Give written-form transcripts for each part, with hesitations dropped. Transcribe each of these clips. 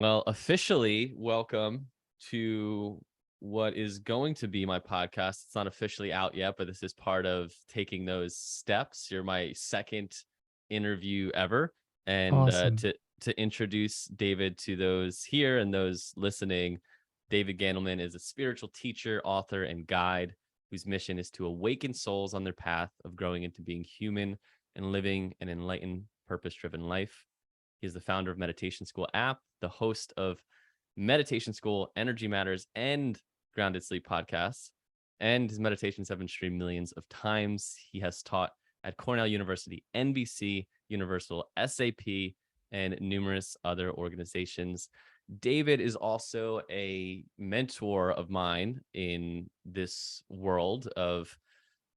Well, officially, welcome to what is going to be my podcast. It's not officially out yet, but this is part of taking those steps. You're my second interview ever, and Awesome. to introduce David to those here and those listening, David Gandelman is a spiritual teacher, author, and guide whose mission is to awaken souls on their path of growing into being human and living an enlightened, purpose-driven life. He is the founder of Meditation School app, the host of Meditation School, Energy Matters, and Grounded Sleep podcasts. And his meditations have been streamed millions of times. He has taught at Cornell University, NBC, Universal, SAP, and numerous other organizations. David is also a mentor of mine in this world of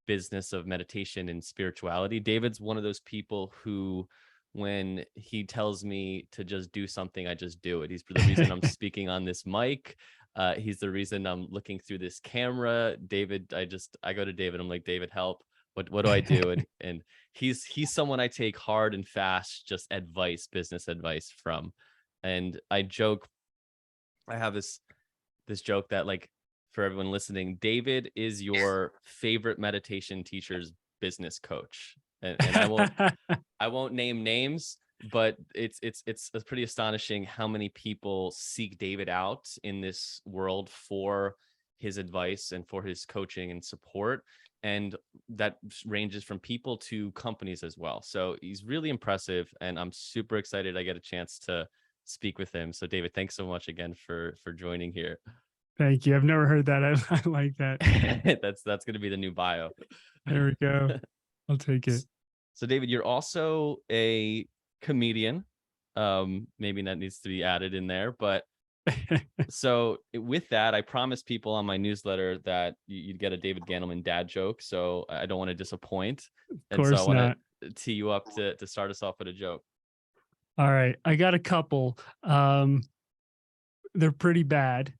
business of meditation and spirituality. David's one of those people who, when he tells me to just do something, I just do it. He's the reason I'm speaking on this mic. He's the reason I'm looking through this camera. David, I go to David. I'm like, David, help. What do I do? And he's someone I take hard and fast, just advice, business advice from. And I joke, I have this joke that, like, for everyone listening, David is your favorite meditation teacher's business coach. And I won't name names, but it's pretty astonishing how many people seek David out in this world for his advice and for his coaching and support. And that ranges from people to companies as well. So he's really impressive, and I'm super excited I get a chance to speak with him. So David, thanks so much again for joining here. Thank you. I've never heard that. I like that. That's going to be the new bio. There we go. I'll take it. So David, you're also a comedian. Maybe that needs to be added in there, but so with that, I promised people on my newsletter that you'd get a David Gandelman dad joke. So I don't want to disappoint. Of course so I not. want to tee you up to start us off with a joke. All right. I got a couple. They're pretty bad.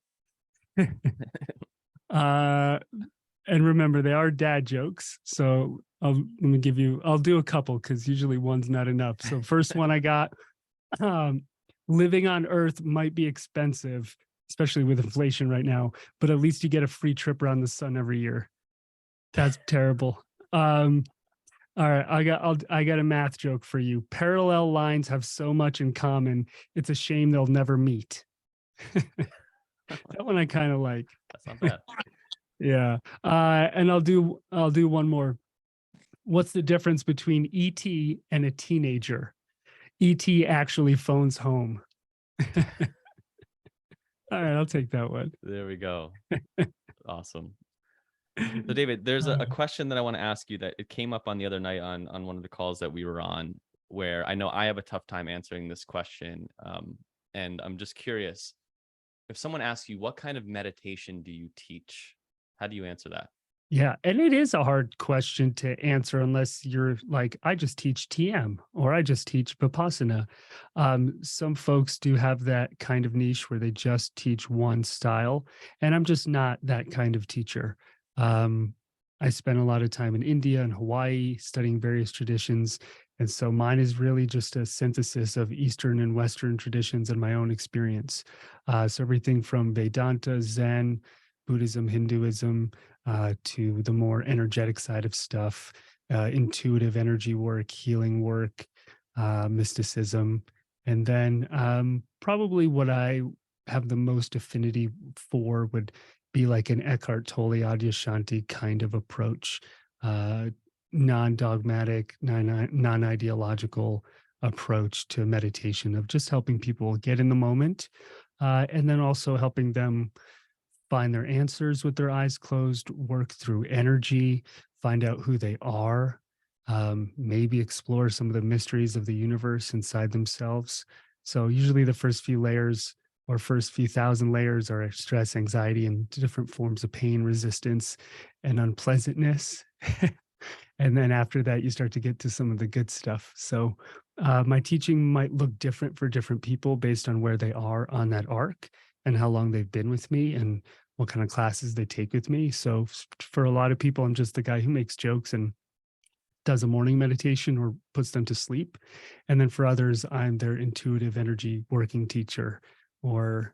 And remember, they are dad jokes. So let me give you, I'll do a couple because usually one's not enough. So first one I got, living on Earth might be expensive, especially with inflation right now, but at least you get a free trip around the sun every year. That's terrible. All right, I got a math joke for you. Parallel lines have so much in common. It's a shame they'll never meet. That one I kind of like. That's not bad. Yeah. And I'll do one more. What's the difference between ET and a teenager? ET actually phones home. All right, I'll take that one. There we go. Awesome. So David, there's a question that I want to ask you that it came up on the other night on one of the calls that we were on, where I know I have a tough time answering this question. And I'm just curious, if someone asks you, what kind of meditation do you teach? How do you answer that? Yeah, and it is a hard question to answer unless you're like, I just teach TM or I just teach Vipassana. Some folks do have that kind of niche where they just teach one style, and I'm just not that kind of teacher. I spent a lot of time in India and Hawaii studying various traditions. And so mine is really just a synthesis of Eastern and Western traditions and my own experience. So everything from Vedanta, Zen, Buddhism, Hinduism, to the more energetic side of stuff, intuitive energy work, healing work, mysticism. And then probably what I have the most affinity for would be like an Eckhart Tolle, Adyashanti kind of approach, non-dogmatic, non-ideological approach to meditation of just helping people get in the moment, and then also helping them find their answers with their eyes closed, work through energy, find out who they are, maybe explore some of the mysteries of the universe inside themselves. So usually the first few layers or first few thousand layers are stress, anxiety, and different forms of pain, resistance, and unpleasantness. And then after that, you start to get to some of the good stuff. So my teaching might look different for different people based on where they are on that arc and how long they've been with me and what kind of classes they take with me. So for a lot of people, I'm just the guy who makes jokes and does a morning meditation or puts them to sleep. And then for others, I'm their intuitive energy working teacher, or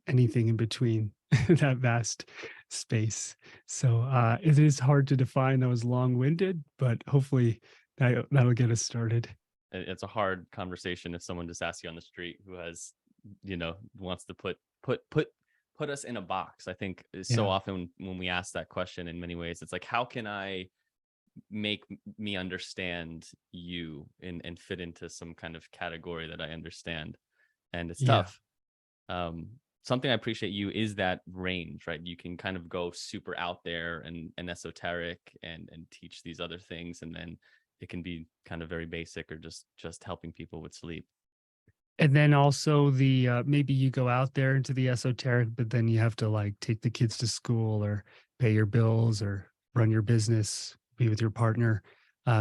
anything in between that vast space. So it is hard to define. That was long-winded, but hopefully that'll get us started. It's a hard conversation if someone just asks you on the street who has, wants to put us in a box. I think so Yeah. often when we ask that question, in many ways, it's like, how can I make me understand you and fit into some kind of category that I understand? And it's Yeah. tough. um Something I appreciate you is that range, right? You can kind of go super out there and esoteric and teach these other things, and then it can be kind of very basic, or just helping people with sleep. And then also the maybe you go out there into the esoteric, but then you have to like take the kids to school or pay your bills or run your business, be with your partner.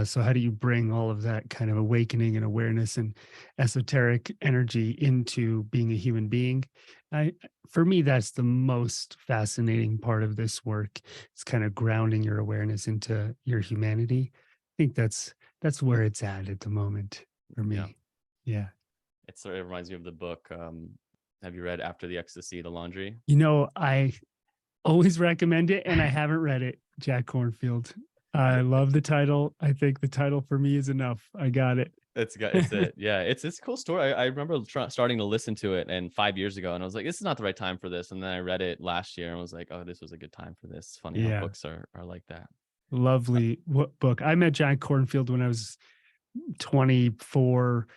So how do you bring all of that kind of awakening and awareness and esoteric energy into being a human being? I, for me, that's the most fascinating part of this work. It's kind of grounding your awareness into your humanity. I think that's where it's at the moment for Yeah, me. Yeah. it reminds me of the book. Have you read After the Ecstasy, The Laundry? I always recommend it and I haven't read it, Jack Cornfield. I Th- love the title. I think the title for me is enough. I got it. it's it. Yeah, it's a cool story. I remember starting to listen to it, and 5 years ago, and I was like, this is not the right time for this. And then I read it last year and was like, oh, this was a good time for this. Funny how Yeah. books are like that. Lovely book. I met Jack Cornfield when I was 24,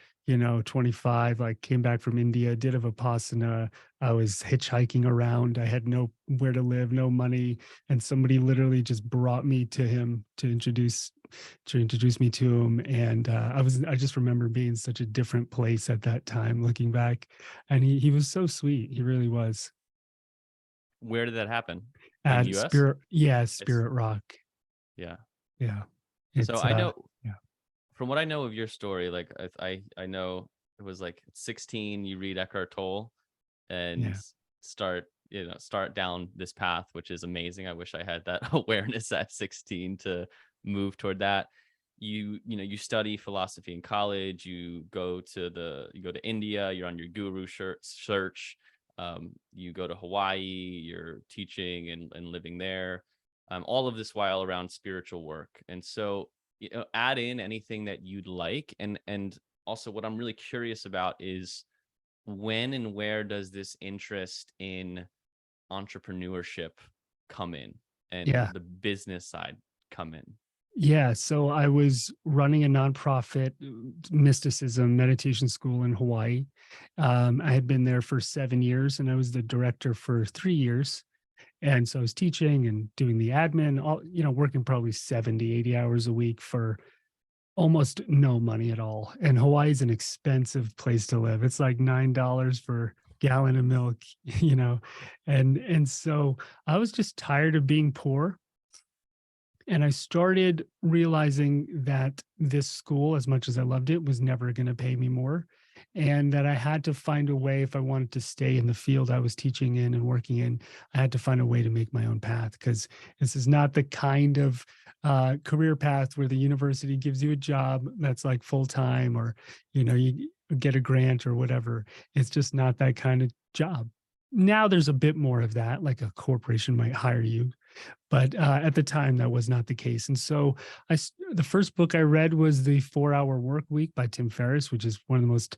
25, like came back from India, did a Vipassana. I was hitchhiking around. I had nowhere to live, no money. And somebody literally just brought me to him to introduce me to him. And I just remember being such a different place at that time, looking back. And he was so sweet. He really was. Where did that happen? In At US? Spirit, yeah, It's Spirit Rock. Yeah. Yeah. So It's I know, yeah. from what I know of your story, like I know it was like 16, you read Eckhart Tolle and Yeah. start down this path, which is amazing. I wish I had that awareness at 16 to move toward that. You study philosophy in college. You go to India. You're on your guru search. You go to Hawaii. You're teaching and living there. All of this while around spiritual work. And so, add in anything that you'd like. And also, what I'm really curious about is, when and where does this interest in entrepreneurship come in, and Yeah. the business side come in? Yeah, so I was running a nonprofit mysticism meditation school in Hawaii. I had been there for 7 years and I was the director for 3 years. And so I was teaching and doing the admin, working probably 70, 80 hours a week for almost no money at all. And Hawaii is an expensive place to live. It's like $9 for gallon of milk, you know. And so I was just tired of being poor, and I started realizing that this school, as much as I loved it, was never going to pay me more. And that I had to find a way, if I wanted to stay in the field I was teaching in and working in, I had to find a way to make my own path, because this is not the kind of career path where the university gives you a job that's like full time, or, you get a grant or whatever. It's just not that kind of job. Now there's a bit more of that, like a corporation might hire you, but at the time that was not the case. And so the first book I read was The 4 Hour Work Week by Tim Ferriss, which is one of the most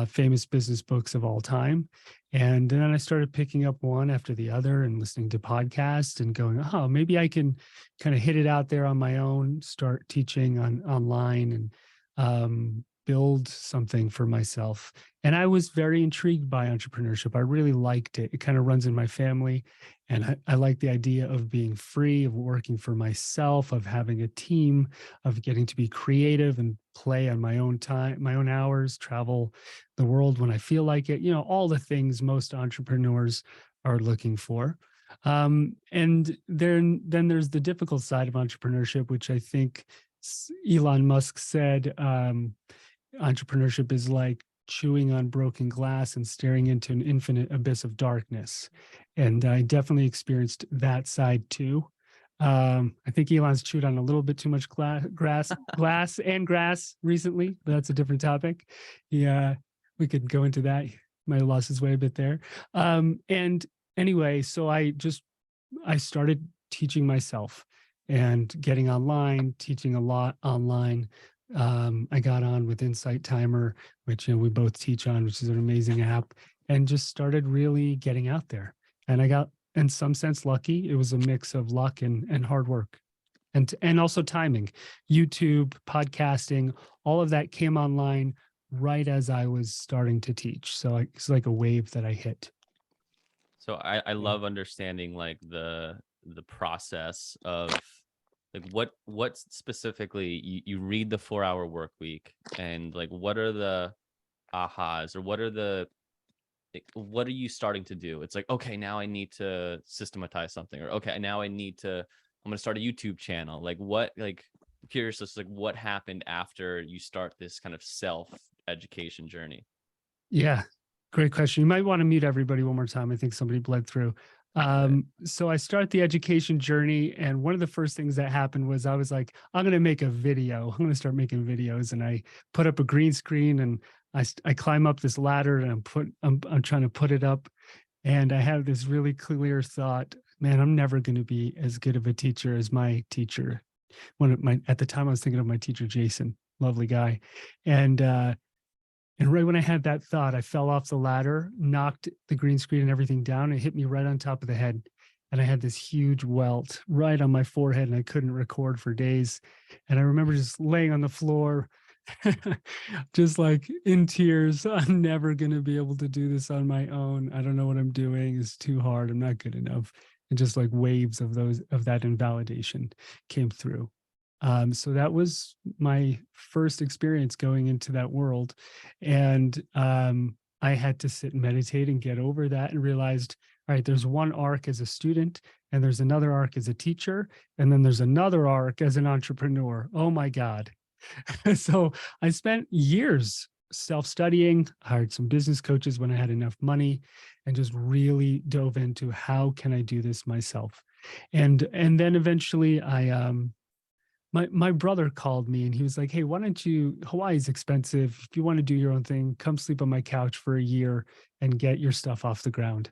famous business books of all time. And then I started picking up one after the other and listening to podcasts and going, oh, maybe I can kind of hit it out there on my own, start teaching online, and build something for myself. And I was very intrigued by entrepreneurship. I really liked it. It kind of runs in my family. And I like the idea of being free, of working for myself, of having a team, of getting to be creative and play on my own time, my own hours, travel the world when I feel like it, all the things most entrepreneurs are looking for. And then there's the difficult side of entrepreneurship, which I think Elon Musk said, entrepreneurship is like chewing on broken glass and staring into an infinite abyss of darkness. And I definitely experienced that side too. I think Elon's chewed on a little bit too much glass and grass recently, but that's a different topic. Yeah, we could go into that. might have lost his way a bit there. And anyway, so I started teaching myself and getting online, teaching a lot online. I got on with Insight Timer, which we both teach on, which is an amazing app, and just started really getting out there. And I got, in some sense, lucky. It was a mix of luck and hard work, and also timing. YouTube, podcasting, all of that came online right as I was starting to teach. So it's like a wave that I hit. So I Yeah. love understanding like the process of like what specifically you read the 4 hour work week, and like what are the ahas, or what are you starting to do? It's like, okay, now I need to systematize something, or okay, now I'm going to start a YouTube channel. Like what, like curious as to, like what happened after you start this kind of self education journey? Yeah, great question. You might want to mute everybody one more time. I think somebody bled through. Okay. So I start the education journey, and one of the first things that happened was I was like, I'm going to make a video. I'm going to start making videos, and I put up a green screen, and I climb up this ladder, and I'm trying to put it up, and I have this really clear thought, man, I'm never going to be as good of a teacher as my teacher. At the time I was thinking of my teacher Jason, lovely guy, and and right when I had that thought, I fell off the ladder, knocked the green screen and everything down. It hit me right on top of the head. And I had this huge welt right on my forehead, and I couldn't record for days. And I remember just laying on the floor, just like in tears. I'm never going to be able to do this on my own. I don't know what I'm doing. It's too hard. I'm not good enough. And just like waves of that invalidation came through. So that was my first experience going into that world. And I had to sit and meditate and get over that, and realized, all right, there's one arc as a student, and there's another arc as a teacher, and then there's another arc as an entrepreneur. Oh my God. So I spent years self-studying, hired some business coaches when I had enough money, and just really dove into how can I do this myself. And then eventually my brother called me, and he was like, "Hey, why don't you? Hawaii's expensive. If you want to do your own thing, come sleep on my couch for a year and get your stuff off the ground."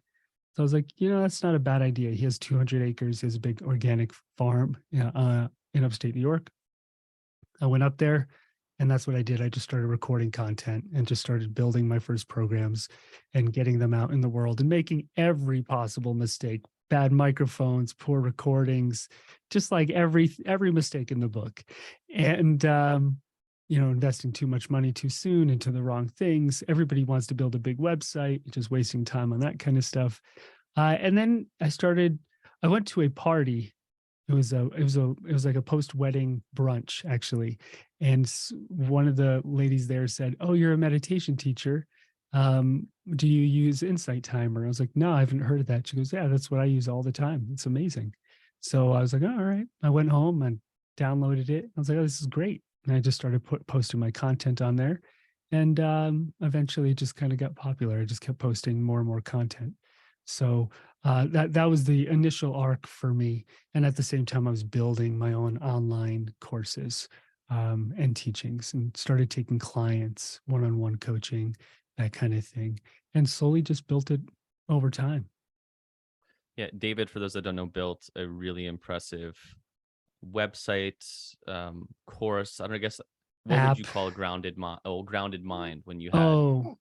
So I was like, that's not a bad idea. He has 200 acres. He has a big organic farm, in upstate New York. I went up there, and that's what I did. I just started recording content and just started building my first programs and getting them out in the world, and making every possible mistake: bad microphones, poor recordings, just like every mistake in the book. And investing too much money too soon into the wrong things. Everybody wants to build a big website, just wasting time on that kind of stuff. And then I went to a party. It was like a post-wedding brunch, actually. And one of the ladies there said, "Oh, you're a meditation teacher. Do you use Insight Timer?" I was like, "No, I haven't heard of that." She goes, "Yeah, that's what I use all the time. It's amazing." So I was like, "Oh, all right." I went home and downloaded it. I was like, "Oh, this is great." And I just started posting my content on there. And eventually it just kind of got popular. I just kept posting more and more content. So that was the initial arc for me. And at the same time, I was building my own online courses and teachings, and started taking clients, one-on-one coaching, that kind of thing, and slowly just built it over time. Yeah, David, for those that don't know, built a really impressive website, course. I don't know, I guess what would you App. call a grounded mind? Oh, grounded mind, Oh, when you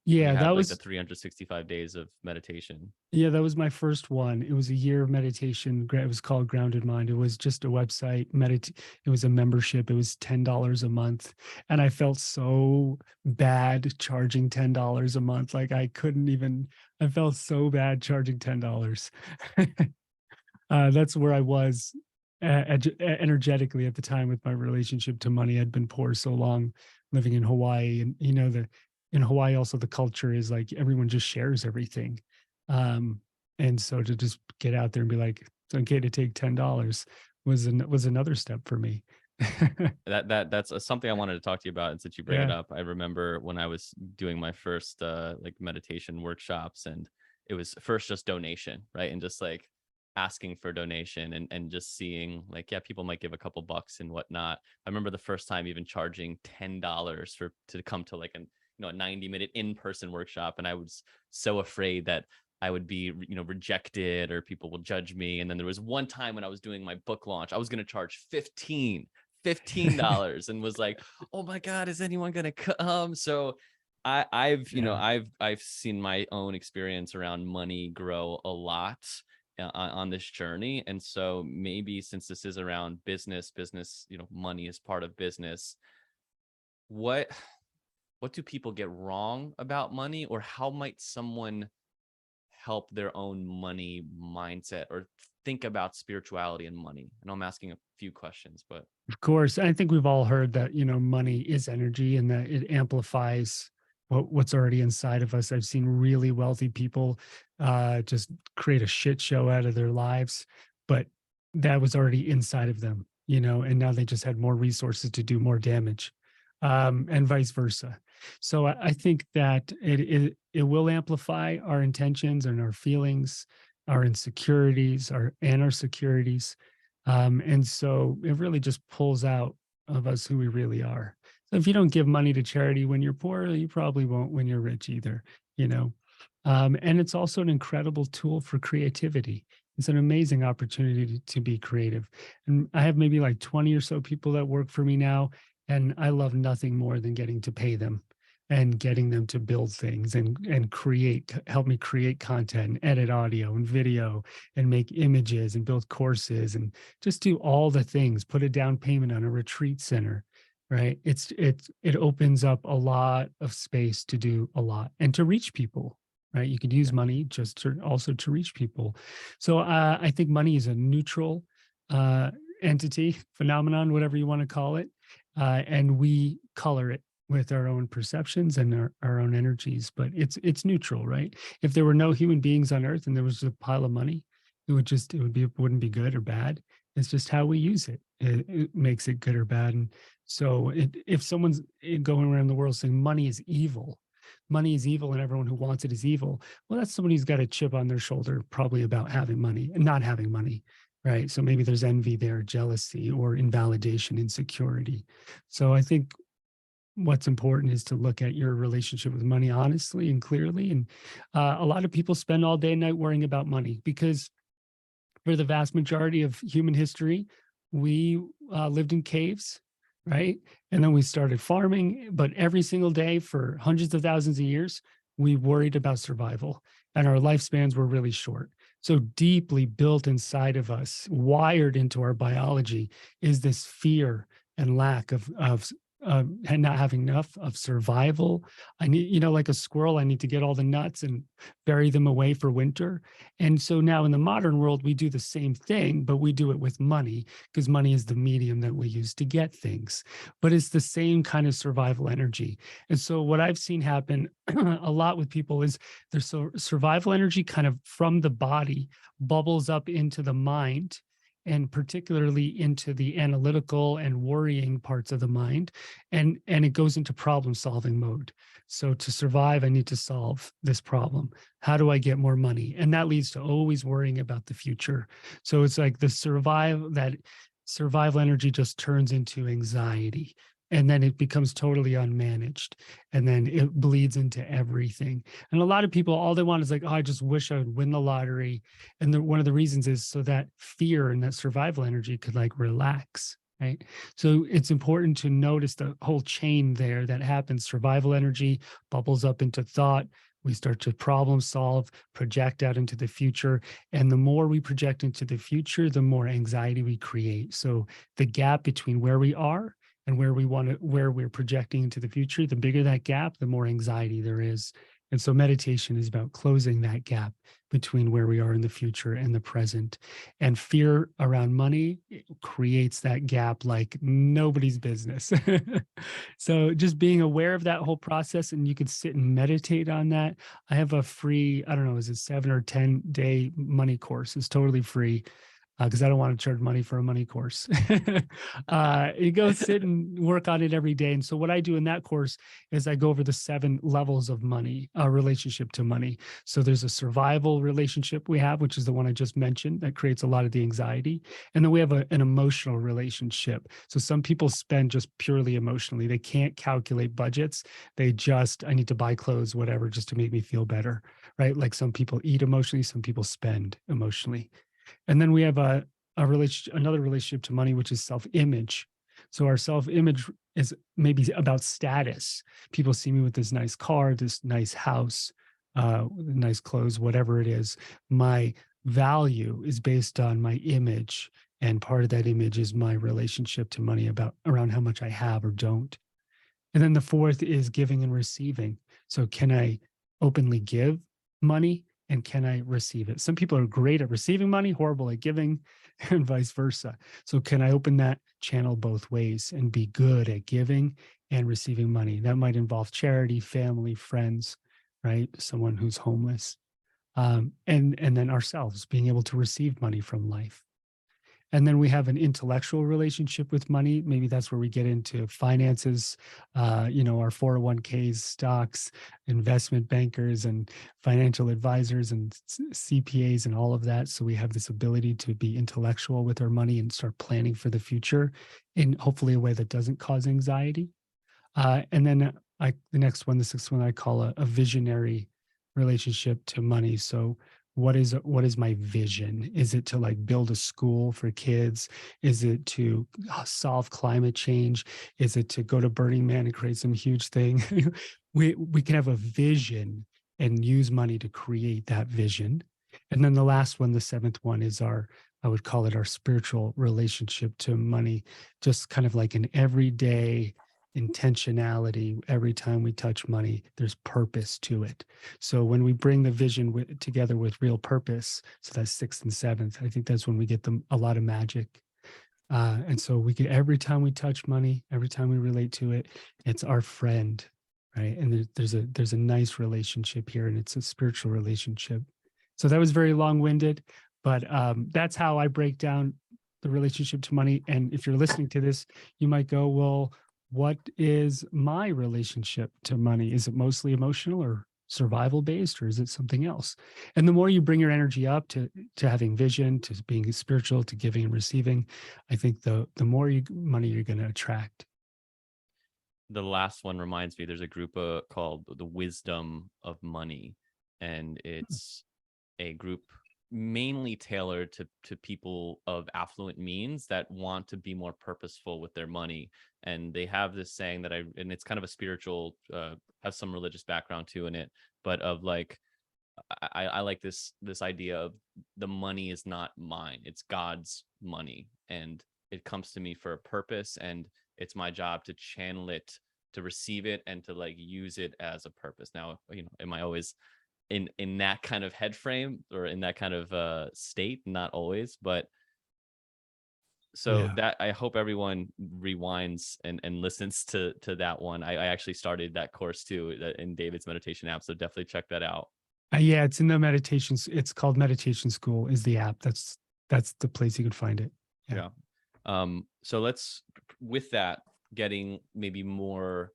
yeah, had like the 365 days of meditation. that was my first one. It was a year of meditation. It was called Grounded Mind. It was just a website. It was a membership. It was $10 a month. And I felt so bad charging $10 a month. Like I felt so bad charging $10. That's where I was energetically at the time with my relationship to money. Had been poor so long, living in Hawaii. And in Hawaii also, the culture is like everyone just shares everything. And so to just get out there and be like, it's okay to take $10 was another step for me. That's something I wanted to talk to you about. And since you bring it Yeah. up, I remember when I was doing my first like meditation workshops, and it was first just donation, right? And just like asking for donation, and just seeing like, yeah, people might give a couple bucks and whatnot. I remember the first time even charging $10 to come to like an a 90-minute in-person workshop, and I was so afraid that I would be, rejected or people will judge me. And then there was one time when I was doing my book launch, I was going to charge $15 and was like, oh my God, is anyone going to come? So Yeah. I've seen my own experience around money grow a lot on this journey. And so maybe since this is around business, money is part of business. What do people get wrong about money, or how might someone help their own money mindset or think about spirituality and money? I know I'm asking a few questions, but Of course, I think we've all heard that, money is energy and that it amplifies what's already inside of us. I've seen really wealthy people just create a shit show out of their lives, but that was already inside of them, and now they just had more resources to do more damage, and vice versa. So I think that it will amplify our intentions and our feelings, our insecurities, our securities, and so it really just pulls out of us who we really are. So if you don't give money to charity when you're poor, you probably won't when you're rich either, you know. And it's also an incredible tool for creativity. It's an amazing opportunity to be creative. And I have maybe like 20 or so people that work for me now, and I love nothing more than getting to pay them and getting them to build things and help me create content and edit audio and video and make images and build courses and just do all the things, put a down payment on a retreat center, right? It opens up a lot of space to do a lot and to reach people, right? You could use yeah. money just to also to reach people. So I think money is a neutral uh, entity, phenomenon, whatever you want to call it, and we color it with our own perceptions and our own energies, but it's neutral, right? If there were no human beings on earth and there was a pile of money, it wouldn't be good or bad. It's just how we use it. It makes it good or bad. And so if someone's going around the world saying money is evil and everyone who wants it is evil, well, that's somebody who's got a chip on their shoulder, probably about having money and not having money, right? So maybe there's envy there, jealousy, or invalidation, insecurity. So I think what's important is to look at your relationship with money honestly and clearly. And a lot of people spend all day and night worrying about money because for the vast majority of human history, we lived in caves, right? And then we started farming, but every single day for hundreds of thousands of years, we worried about survival and our lifespans were really short. So deeply built inside of us, wired into our biology, is this fear and lack of and not having enough of survival. I need, like a squirrel, I need to get all the nuts and bury them away for winter. And so now in the modern world, we do the same thing, but we do it with money because money is the medium that we use to get things. But it's the same kind of survival energy. And so what I've seen happen a lot with people is their survival energy kind of from the body bubbles up into the mind and particularly into the analytical and worrying parts of the mind, and it goes into problem solving mode. So to survive, I need to solve this problem. How do I get more money? And that leads to always worrying about the future. So it's like that survival energy just turns into anxiety, and then it becomes totally unmanaged, and then it bleeds into everything. And a lot of people, all they want is like, oh, I just wish I would win the lottery. And one of the reasons is so that fear and that survival energy could like relax, right? So it's important to notice the whole chain there that happens. Survival energy bubbles up into thought. We start to problem solve, project out into the future. And the more we project into the future, the more anxiety we create. So the gap between where we are and where we're projecting into the future, the bigger that gap, the more anxiety there is. And so meditation is about closing that gap between where we are in the future and the present. And fear around money creates that gap like nobody's business. So just being aware of that whole process, and you could sit and meditate on that. I have a free, I don't know, is it 7 or 10 day money course? It's totally free. because I don't want to charge money for a money course. You go sit and work on it every day. And so what I do in that course is I go over the 7 levels of money, relationship to money. So there's a survival relationship we have, which is the one I just mentioned that creates a lot of the anxiety. And then we have an emotional relationship. So some people spend just purely emotionally. They can't calculate budgets. They just, I need to buy clothes, whatever, just to make me feel better, right? Like some people eat emotionally, some people spend emotionally. And then we have another relationship to money, which is self-image. So our self-image is maybe about status. People see me with this nice car, this nice house, nice clothes, whatever it is. My value is based on my image. And part of that image is my relationship to money about around how much I have or don't. And then the fourth is giving and receiving. So can I openly give money and can I receive it? Some people are great at receiving money, horrible at giving, and vice versa. So can I open that channel both ways and be good at giving and receiving money? That might involve charity, family, friends, right? Someone who's homeless. And then ourselves being able to receive money from life. And then we have an intellectual relationship with money. Maybe that's where we get into finances, our 401ks, stocks, investment bankers, and financial advisors, and CPAs, and all of that. So we have this ability to be intellectual with our money and start planning for the future in hopefully a way that doesn't cause anxiety. And then the sixth one, I call a visionary relationship to money. So what is my vision? Is it to like build a school for kids? Is it to solve climate change? Is it to go to Burning Man and create some huge thing? We can have a vision and use money to create that vision. And then the last one, the seventh one, is I would call it our spiritual relationship to money, just kind of like an everyday intentionality. Every time we touch money, there's purpose to it. So when we bring the vision together with real purpose, so that's sixth and seventh, I think that's when we get a lot of magic. And so we get, every time we touch money, every time we relate to it, it's our friend, right? And there's a nice relationship here, and it's a spiritual relationship. So that was very long-winded, but that's how I break down the relationship to money. And if you're listening to this, you might go, well, what is my relationship to money? Is it mostly emotional or survival based, or is it something else? And the more you bring your energy up to having vision, to being spiritual, to giving and receiving, I think the more money you're going to attract. The last one reminds me, there's a group called the Wisdom of Money, and it's a group mainly tailored to people of affluent means that want to be more purposeful with their money. And they have this saying and it's kind of a spiritual, has some religious background too in it, but of like, I like this idea of the money is not mine, it's God's money, and it comes to me for a purpose, and it's my job to channel it, to receive it, and to like use it as a purpose. Now, am I always in that kind of head frame or in that kind of state? Not always, but so Yeah. that, I hope everyone rewinds and listens to that one. I actually started that course too in David's meditation app, so definitely check that out. Yeah, it's in the meditations. It's called Meditation School is the app. That's the place you can find it. Yeah. So let's, with that, getting maybe more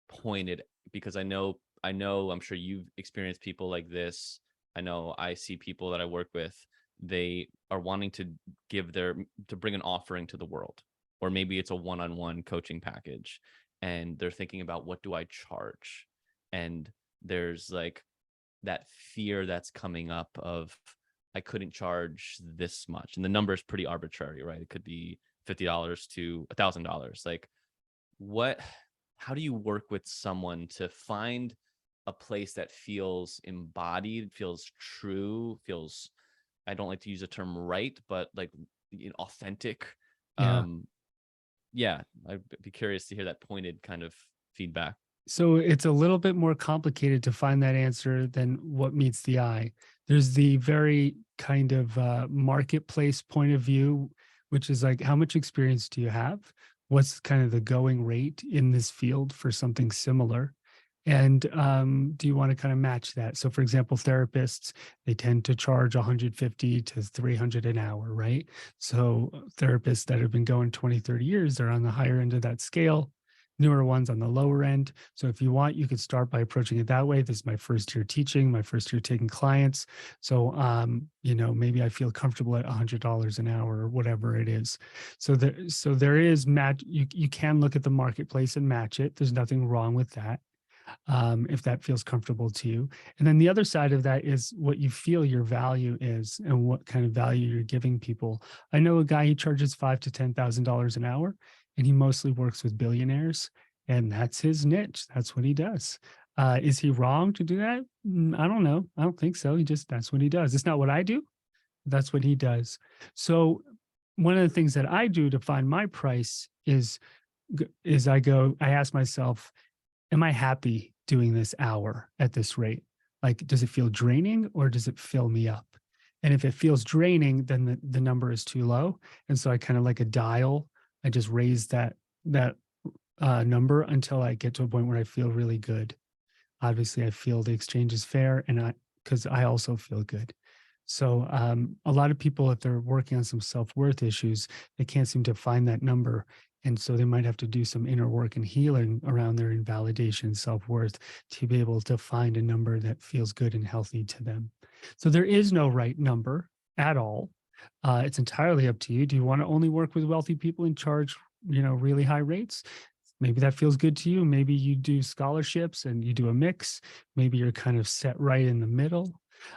pointed, because I'm sure you've experienced people like this. I know I see people that I work with, they are wanting to bring an offering to the world, or maybe it's a one-on-one coaching package, and they're thinking about, what do I charge? And there's like that fear that's coming up of, I couldn't charge this much, and the number is pretty arbitrary, right? It could be $50 to $1,000. Like, how do you work with someone to find a place that feels embodied, feels true, feels, I don't like to use the term right, but like, authentic? Yeah. Yeah, I'd be curious to hear that pointed kind of feedback. So it's a little bit more complicated to find that answer than what meets the eye. There's the very kind of marketplace point of view, which is like, how much experience do you have? What's kind of the going rate in this field for something similar? And do you want to kind of match that? So for example, therapists, they tend to charge 150 to 300 an hour, right? So therapists that have been going 20, 30 years, they're on the higher end of that scale. Newer ones on the lower end. So if you want, you could start by approaching it that way. This is my first year teaching, my first year taking clients. So maybe I feel comfortable at $100 an hour or whatever it is. So there is match. You can look at the marketplace and match it. There's nothing wrong with that, if that feels comfortable to you. And then the other side of that is what you feel your value is and what kind of value you're giving people. I know a guy, he charges $5,000 to $10,000 an hour, and he mostly works with billionaires, and that's his niche. That's what he does. Is he wrong to do that? I don't know. I don't think so. That's what he does. It's not what I do. That's what he does. So one of the things that I do to find my price is I ask myself, am I happy doing this hour at this rate? Like, does it feel draining or does it fill me up? And if it feels draining, then the number is too low. And so I kind of like a dial, I just raise that number until I get to a point where I feel really good. Obviously, I feel the exchange is fair, and because I also feel good. So a lot of people, if they're working on some self-worth issues, they can't seem to find that number. And so they might have to do some inner work and healing around their invalidation, self-worth, to be able to find a number that feels good and healthy to them. So there is no right number at all. It's entirely up to you. Do you want to only work with wealthy people and charge, really high rates? Maybe that feels good to you. Maybe you do scholarships and you do a mix. Maybe you're kind of set right in the middle.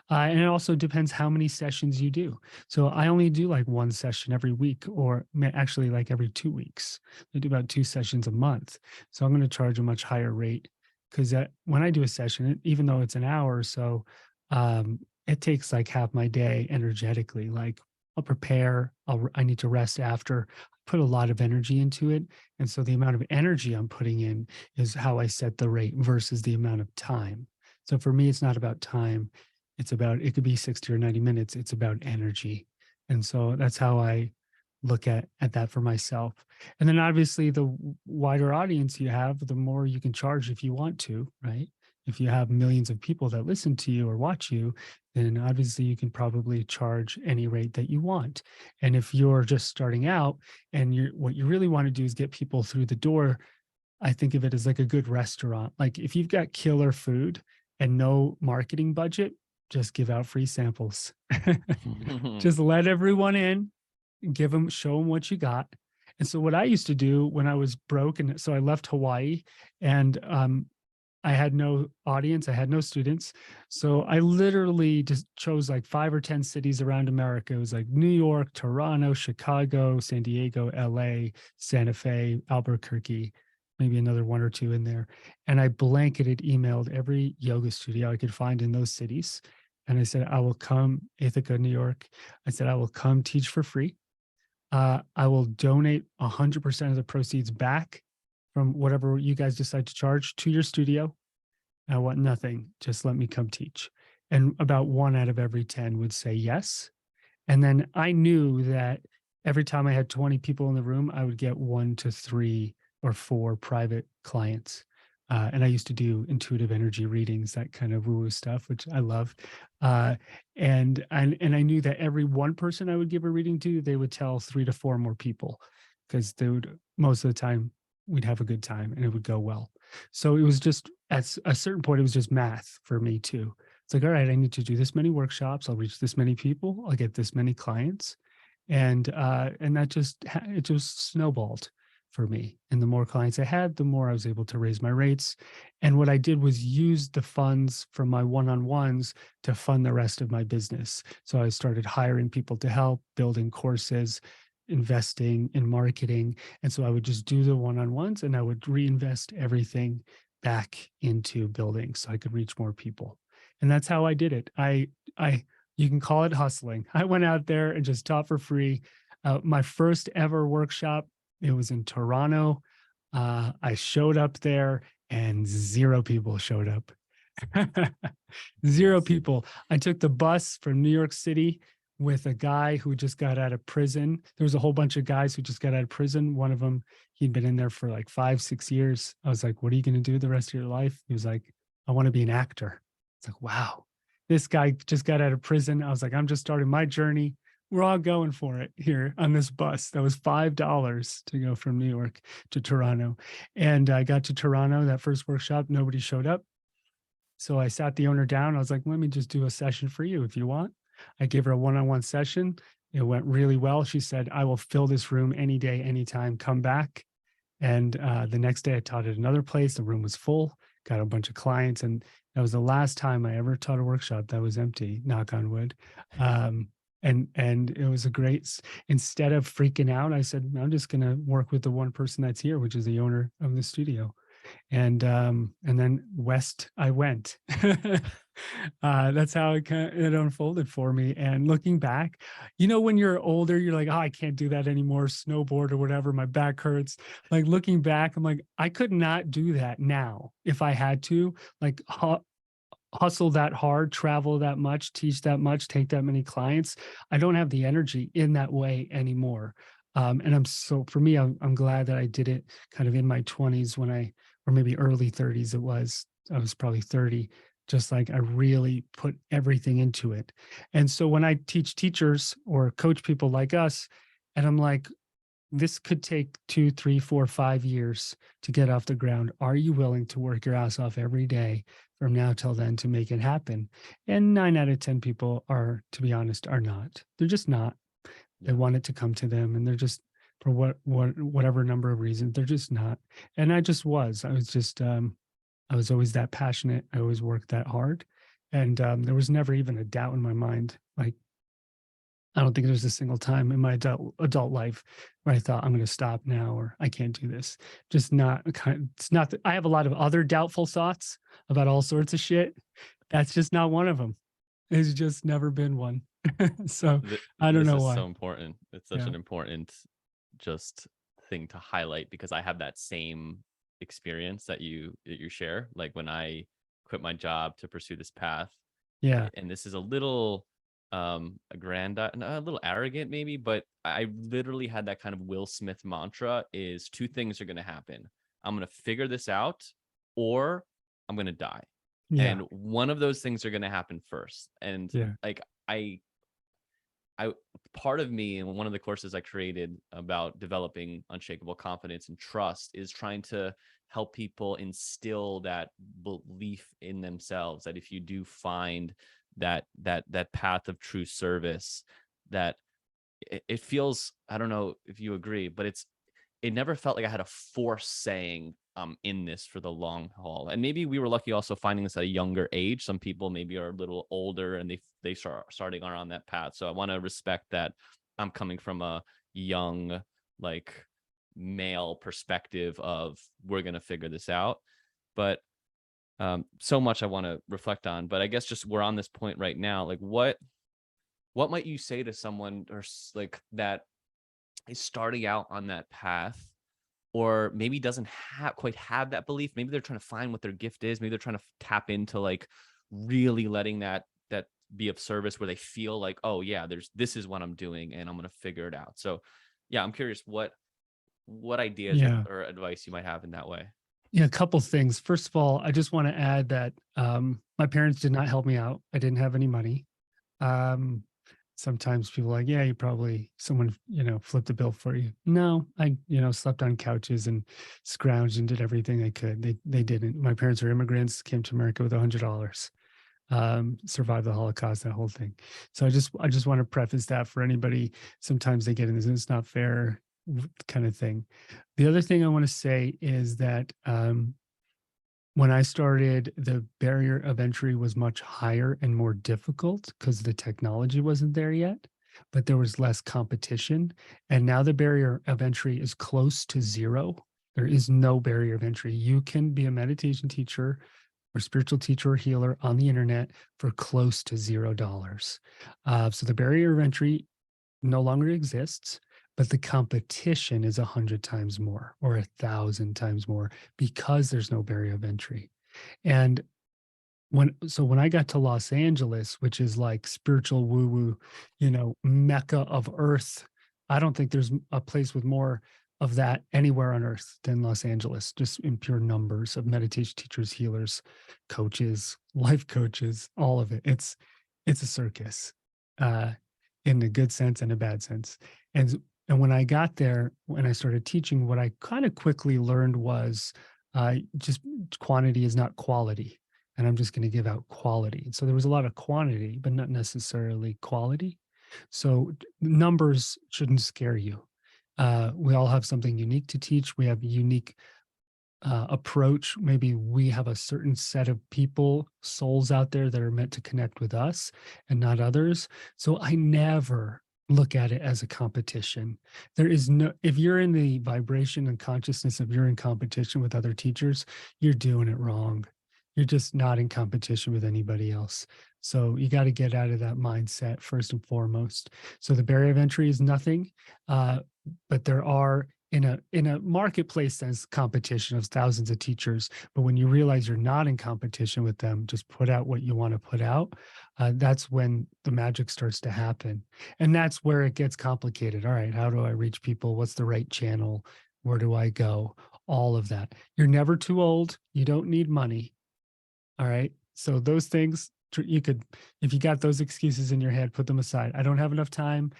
And it also depends how many sessions you do. So I only do like one session every week, or actually like every 2 weeks. I do about 2 sessions a month. So I'm going to charge a much higher rate, because when I do a session, even though it's an hour or so, it takes like half my day energetically. Like I'll prepare, I need to rest after, put a lot of energy into it. And so the amount of energy I'm putting in is how I set the rate versus the amount of time. So for me, it's not about time. It could be 60 or 90 minutes. It's about energy. And so that's how I look at that for myself. And then obviously the wider audience you have, the more you can charge if you want to, right? If you have millions of people that listen to you or watch you, then obviously you can probably charge any rate that you want. And if you're just starting out and what you really want to do is get people through the door, I think of it as like a good restaurant. Like if you've got killer food and no marketing budget, just give out free samples. Just let everyone in, show them what you got. And so what I used to do when I was broke, and so I left Hawaii, and I had no audience, I had no students. So I literally just chose like 5 or 10 cities around America. It was like New York, Toronto, Chicago, San Diego, LA, Santa Fe, Albuquerque, maybe another one or two in there. And I blanketed emailed every yoga studio I could find in those cities. And I said, I will come, Ithaca, New York. I said, I will come teach for free. I will donate 100% of the proceeds back from whatever you guys decide to charge to your studio. I want nothing. Just let me come teach. And about 1 out of every 10 would say yes. And then I knew that every time I had 20 people in the room, I would get 1 to 3 or 4 private clients. And I used to do intuitive energy readings, that kind of woo-woo stuff, which I love. And I knew that every one person I would give a reading to, they would tell 3 to 4 more people, because they would, most of the time, we'd have a good time and it would go well. So it was just, at a certain point, it was just math for me too. It's like, all right, I need to do this many workshops. I'll reach this many people. I'll get this many clients. And it just snowballed for me. And the more clients I had, the more I was able to raise my rates. And what I did was use the funds from my one-on-ones to fund the rest of my business. So I started hiring people to help, building courses, investing in marketing. And so I would just do the one-on-ones, and I would reinvest everything back into building so I could reach more people. And that's how I did it. You can call it hustling. I went out there and just taught for free. My first ever workshop, it was in Toronto. I showed up there and 0 people showed up. 0 people. I took the bus from New York City with a guy who just got out of prison. There was a whole bunch of guys who just got out of prison. One of them, he'd been in there for like 5, 6 years. I was like, what are you going to do the rest of your life? He was like, I want to be an actor. It's like, wow, this guy just got out of prison. I was like, I'm just starting my journey. We're all going for it here on this bus. That was $5 to go from New York to Toronto. And I got to Toronto, that first workshop, nobody showed up. So I sat the owner down. I was like, let me just do a session for you if you want. I gave her a one-on-one session. It went really well. She said, I will fill this room any day, anytime, come back. And the next day I taught at another place. The room was full, got a bunch of clients. And that was the last time I ever taught a workshop that was empty, knock on wood. And it was a great, instead of freaking out, I said, I'm just going to work with the one person that's here, which is the owner of the studio. And then west I went. That's how it unfolded for me. And looking back, when you're older, you're like, oh, I can't do that anymore, snowboard or whatever, my back hurts. Like looking back, I'm like, I could not do that now if I had to, like hustle that hard, travel that much, teach that much, take that many clients. I don't have the energy in that way anymore. And for me, I'm glad that I did it kind of in my 20s or maybe early 30s. I was probably 30, just like I really put everything into it. And so when I teach teachers or coach people like us, and I'm like, this could take 2, 3, 4, 5 years to get off the ground. Are you willing to work your ass off every day from now till then to make it happen? And 9 out of 10 people to be honest, are not. They're just not. They want it to come to them, and they're just, for whatever number of reasons, they're just not. And I just was. I was always that passionate. I always worked that hard, and there was never even a doubt in my mind. Like, I don't think there's a single time in my adult life where I thought I'm going to stop now or I can't do this. Just not. It's not that I have a lot of other doubtful thoughts about all sorts of shit. That's just not one of them. It's just never been one. So I don't This know is why. so important. It's such Yeah. an important just thing to highlight, because I have that same experience that you share. Like when I quit my job to pursue this path, Yeah. and this is a little a little arrogant maybe, but I literally had that kind of Will Smith mantra: is two things are going to happen. I'm going to figure this out, or I'm going to die. Yeah. And one of those things are going to happen first. And Yeah. like I part of me, and one of the courses I created about developing unshakable confidence and trust, is trying to help people instill that belief in themselves, that if you do find that path of true service, that it feels, I don't know if you agree, but it never felt like I had a force saying I'm in this for the long haul. And maybe we were lucky also finding this at a younger age. Some people maybe are a little older and they start starting on that path. So I want to respect that I'm coming from a young, like, male perspective of we're going to figure this out. But so much I want to reflect on. But I guess just we're on this point right now. Like what might you say to someone or like that is starting out on that path, or maybe doesn't quite have that belief? Maybe they're trying to find what their gift is. Maybe they're trying to tap into like really letting that be of service, where they feel like, oh yeah, this is what I'm doing and I'm going to figure it out. So yeah, I'm curious what ideas Yeah. or advice you might have in that way. Yeah. A couple things. First of all, I just want to add that my parents did not help me out. I didn't have any money. Um, Sometimes people are like, yeah, someone, flipped the bill for you. No, I, slept on couches and scrounged and did everything they could. They didn't. My parents are immigrants, came to America with $100, survived the Holocaust, that whole thing. So I just want to preface that for anybody. Sometimes they get in this, it's not fair kind of thing. The other thing I want to say is that, when I started, the barrier of entry was much higher and more difficult because the technology wasn't there yet, but there was less competition. And now the barrier of entry is close to zero. There is no barrier of entry. You can be a meditation teacher or spiritual teacher or healer on the internet for close to $0. So the barrier of entry no longer exists, but the competition is 100 times more or 1,000 times more because there's no barrier of entry. And when I got to Los Angeles, which is like spiritual woo woo, mecca of earth, I don't think there's a place with more of that anywhere on earth than Los Angeles, just in pure numbers of meditation teachers, healers, coaches, life coaches, all of it. It's a circus, uh, in a good sense and a bad sense. And when I got there, when I started teaching, what I kind of quickly learned was just quantity is not quality, and I'm just going to give out quality. And so there was a lot of quantity, but not necessarily quality. So numbers shouldn't scare you. We all have something unique to teach. We have a unique approach. Maybe we have a certain set of people, souls out there that are meant to connect with us and not others. So I never look at it as a competition. There is no, if you're in the vibration and consciousness of you're in competition with other teachers, you're doing it wrong. You're just not in competition with anybody else. So you got to get out of that mindset first and foremost. So the barrier of entry is nothing, but there are in a marketplace sense competition of thousands of teachers. But when you realize you're not in competition with them, just put out what you want to put out. That's when the magic starts to happen, and that's where it gets complicated. All right, how do I reach people? What's the right channel? Where do I go? All of that. You're never too old. You don't need money. All right. So those things you could, if you got those excuses in your head, put them aside. I don't have enough time.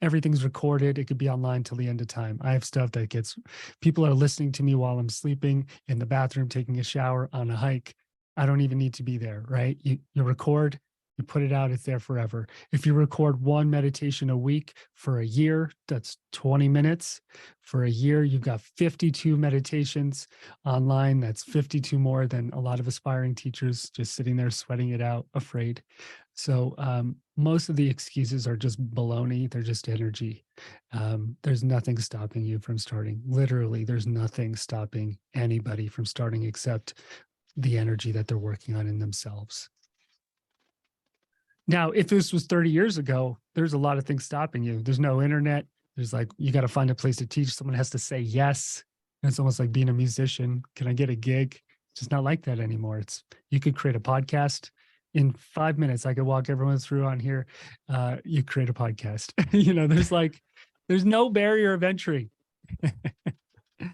Everything's recorded. It could be online till the end of time. I have stuff that gets, people are listening to me while I'm sleeping, in the bathroom, taking a shower, on a hike. I don't even need to be there, right? You record, you put it out, it's there forever. If you record one meditation a week for a year, that's 20 minutes. For a year, you've got 52 meditations online. That's 52 more than a lot of aspiring teachers just sitting there sweating it out, afraid. So most of the excuses are just baloney. They're just energy. There's nothing stopping you from starting. Literally, there's nothing stopping anybody from starting except the energy that they're working on in themselves. Now, if this was 30 years ago, there's a lot of things stopping you. There's no internet. There's like, you got to find a place to teach. Someone has to say yes. And it's almost like being a musician. Can I get a gig? It's just not like that anymore. It's, you could create a podcast in 5 minutes. I could walk everyone through on here. You create a podcast. There's no barrier of entry.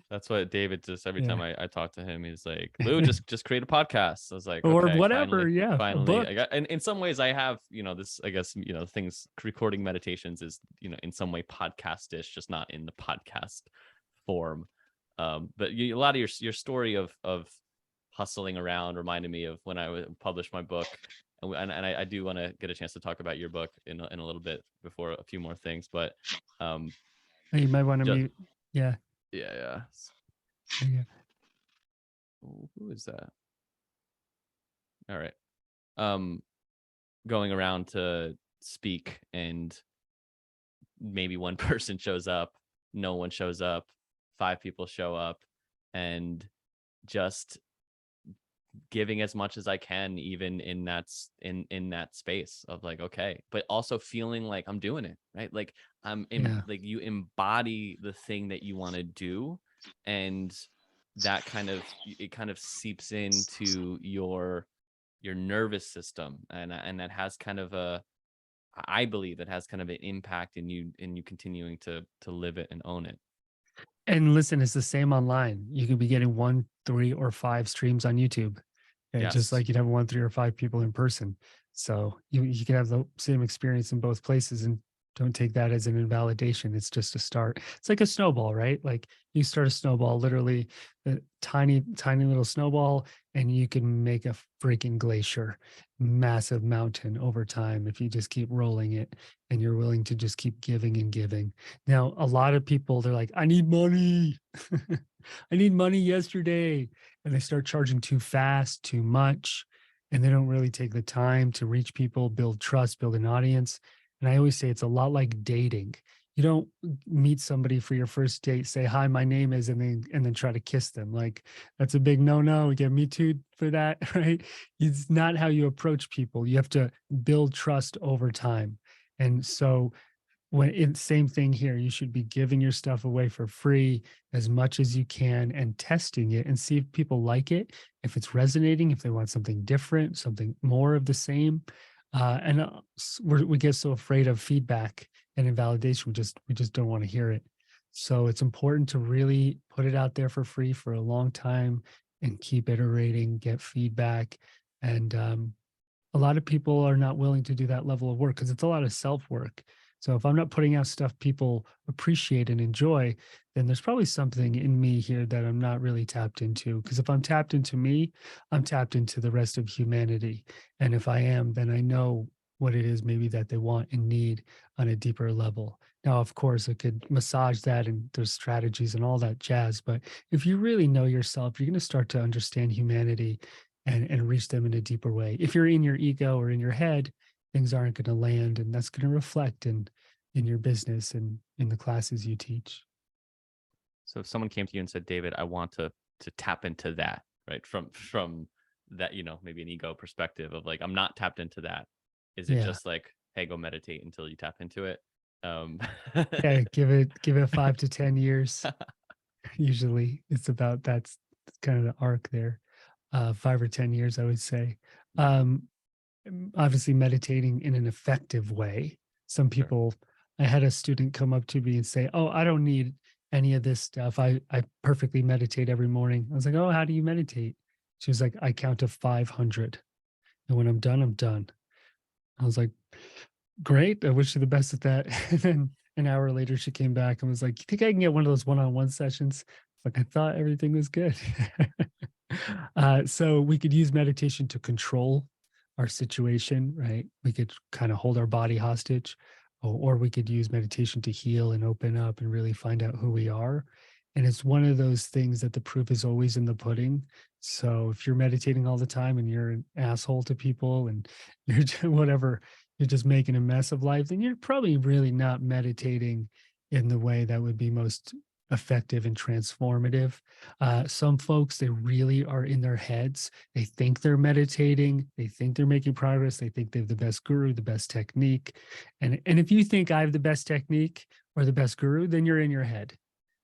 That's what David just every Yeah. time I talk to him, he's like, Lou, just create a podcast. I was like, Or okay, whatever. finally, Yeah. finally. I got, and in some ways I have, this, I guess, things, recording meditations is, in some way podcast-ish, just not in the podcast form. But a lot of your story of hustling around reminded me of when I published my book. And I do want to get a chance to talk about your book in a little bit before a few more things, but you might want to mute. Yeah. Yeah. Yeah. Who is that? All right. Going around to speak and maybe one person shows up, no one shows up, 5 people show up, and just giving as much as I can, even in that space of like, okay, but also feeling like I'm doing it right. Like like you embody the thing that you want to do, and that kind of seeps into your nervous system, and that has kind of I believe it has kind of an impact in you continuing to live it and own it. And listen, it's the same online. You could be getting 1, 3, or 5 streams on YouTube. Just Yes. like you'd have 1, 3, or 5 people in person. So you can have the same experience in both places, and don't take that as an invalidation. It's just a start. It's like a snowball, right? Like you start a snowball, literally a tiny, tiny little snowball, and you can make a freaking glacier, massive mountain over time if you just keep rolling it and you're willing to just keep giving and giving. Now, a lot of people, they're like, I need money. I need money yesterday. And they start charging too fast, too much, and they don't really take the time to reach people, build trust, build an audience. And I always say it's a lot like dating. You don't meet somebody for your first date, say, hi, my name is, and then try to kiss them. Like that's a big no-no. We get Me Too for that, right? It's not how you approach people. You have to build trust over time. And so same thing here, you should be giving your stuff away for free as much as you can and testing it and see if people like it, if it's resonating, if they want something different, something more of the same. We get so afraid of feedback and invalidation, we just don't want to hear it. So it's important to really put it out there for free for a long time and keep iterating, get feedback. And a lot of people are not willing to do that level of work because it's a lot of self work. So if I'm not putting out stuff people appreciate and enjoy, then there's probably something in me here that I'm not really tapped into. Because if I'm tapped into me, I'm tapped into the rest of humanity. And if I am, then I know what it is maybe that they want and need on a deeper level. Now, of course, I could massage that and there's strategies and all that jazz. But if you really know yourself, you're going to start to understand humanity and reach them in a deeper way. If you're in your ego or in your head, things aren't going to land, and that's going to reflect in your business and in the classes you teach. So if someone came to you and said, David, I want to tap into that, right? From that, maybe an ego perspective of like, I'm not tapped into that. Is it Yeah. just like, hey, go meditate until you tap into it? Um Yeah, give it 5 to 10 years. Usually it's about that's kind of the arc there. 5 or 10 years, I would say. Um, Obviously meditating in an effective way. Some Sure. people, I had a student come up to me and say, "Oh, I don't need any of this stuff. I perfectly meditate every morning." I was like, "Oh, how do you meditate?" She was like, "I count to 500. And when I'm done, I'm done." I was like, "Great. I wish you the best at that." And then an hour later, she came back and was like, "You think I can get one of those one-on-one sessions?" Like, I thought everything was good. So we could use meditation to control our situation, right? We could kind of hold our body hostage, or we could use meditation to heal and open up and really find out who we are. And it's one of those things that the proof is always in the pudding. So if you're meditating all the time and you're an asshole to people and you're whatever, you're just making a mess of life, then you're probably really not meditating in the way that would be most effective and transformative. Some folks, they really are in their heads. They think they're meditating. They think they're making progress. They think they have the best guru, the best technique. And if you think I have the best technique or the best guru, then you're in your head.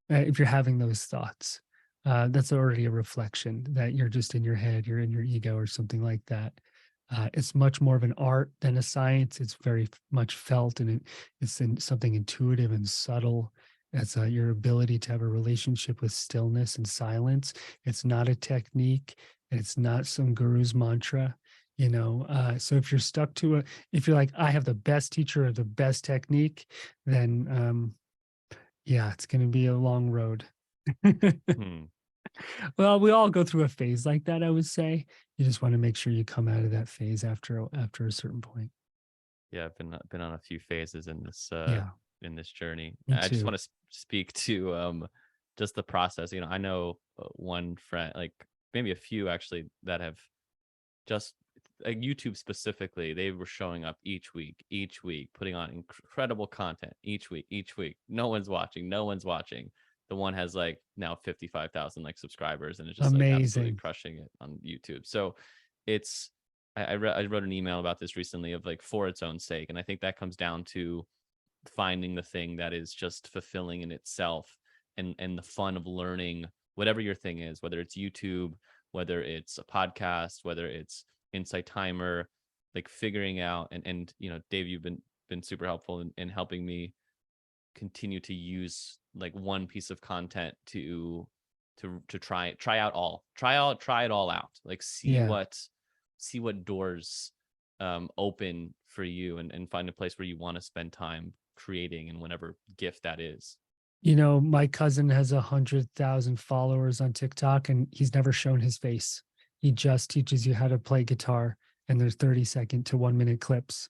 If you're having those thoughts, that's already a reflection that you're just in your head, you're in your ego or something like that. It's much more of an art than a science. It's very much felt and it's something intuitive and subtle. It's your ability to have a relationship with stillness and silence. It's not a technique, and it's not some guru's mantra. So if you're stuck to if you're like, I have the best teacher or the best technique, then yeah, it's going to be a long road. Hmm. Well, we all go through a phase like that, I would say. You just want to make sure you come out of that phase after a certain point. Yeah, I've been on a few phases Yeah, in this journey. me I just too. want to speak to just the process. I know one friend, like maybe a few actually, that have just like YouTube specifically. They were showing up each week, putting on incredible content each week. No one's watching. No one's watching. The one has like now 55,000 like subscribers and it's just like absolutely Amazing. crushing it on YouTube. So it's I wrote an email about this recently of like for its own sake. And I think that comes down to finding the thing that is just fulfilling in itself and the fun of learning whatever your thing is, whether it's YouTube, whether it's a podcast, whether it's Insight Timer, like figuring out and Dave, you've been super helpful in helping me continue to use like one piece of content to try it all out, like Yeah. see what doors open for you and find a place where you want to spend time creating and whatever gift that is. My cousin has 100,000 followers on TikTok and he's never shown his face. He just teaches you how to play guitar and there's 30-second to 1 minute clips.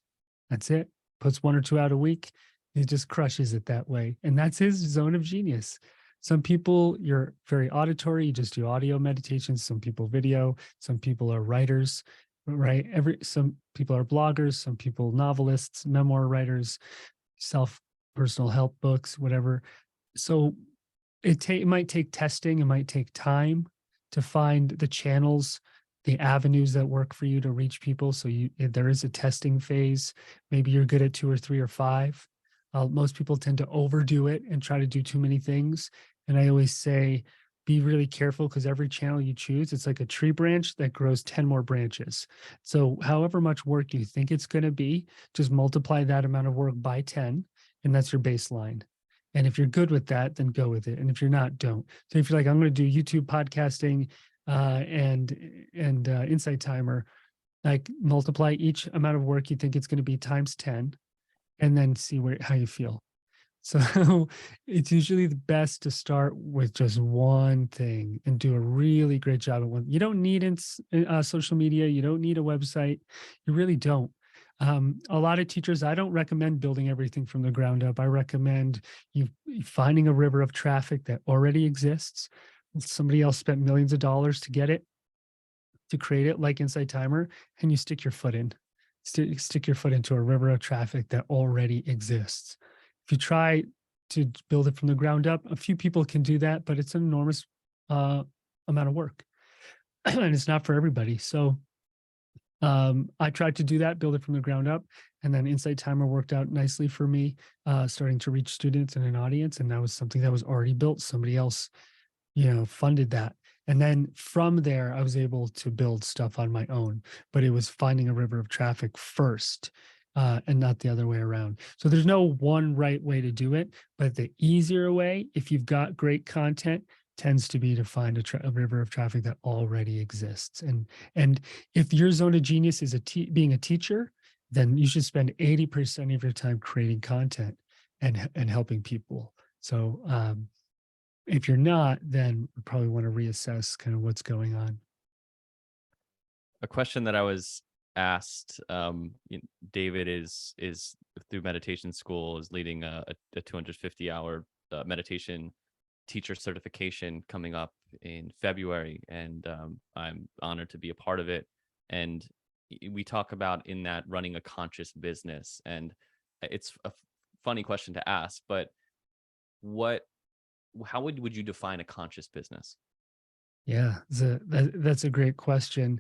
That's it. Puts one or two out a week. He just crushes it that way. And that's his zone of genius. Some people, you're very auditory, you just do audio meditations. Some people video, some people are writers, right? Some people are bloggers, some people novelists, memoir writers, self personal help books, whatever. So it might take testing, it might take time to find the channels, the avenues that work for you to reach people. So there is a testing phase. Maybe you're good at two or three or five. Most people tend to overdo it and try to do too many things. And I always say, be really careful, because every channel you choose, it's like a tree branch that grows 10 more branches. So, however much work you think it's going to be, just multiply that amount of work by 10, and that's your baseline. And if you're good with that, then go with it. And if you're not, don't. So, if you're like, I'm going to do YouTube podcasting and Insight Timer, like multiply each amount of work you think it's going to be times 10, and then see how you feel. So it's usually the best to start with just one thing and do a really great job at one. You don't need social media. You don't need a website. You really don't. A lot of teachers, I don't recommend building everything from the ground up. I recommend you finding a river of traffic that already exists. Somebody else spent millions of dollars to get it, to create it, like Insight Timer, and you stick your foot in. Stick your foot into a river of traffic that already exists. If you try to build it from the ground up, a few people can do that, but it's an enormous amount of work, and it's not for everybody. So I tried to do that, build it from the ground up, and then Insight Timer worked out nicely for me, starting to reach students and an audience, and that was something that was already built. Somebody else, funded that. And then from there, I was able to build stuff on my own, but it was finding a river of traffic first, and not the other way around. So there's no one right way to do it, but the easier way, if you've got great content, tends to be to find a river of traffic that already exists. And if your zone of genius is being a teacher, then you should spend 80% of your time creating content and helping people. So if you're not, then you probably want to reassess kind of what's going on. A question that I was asked, David is through meditation school, is leading a 250-hour meditation teacher certification coming up in February, and I'm honored to be a part of it. And we talk about in that running a conscious business, and it's a funny question to ask, but how would you define a conscious business? Yeah, that's a great question.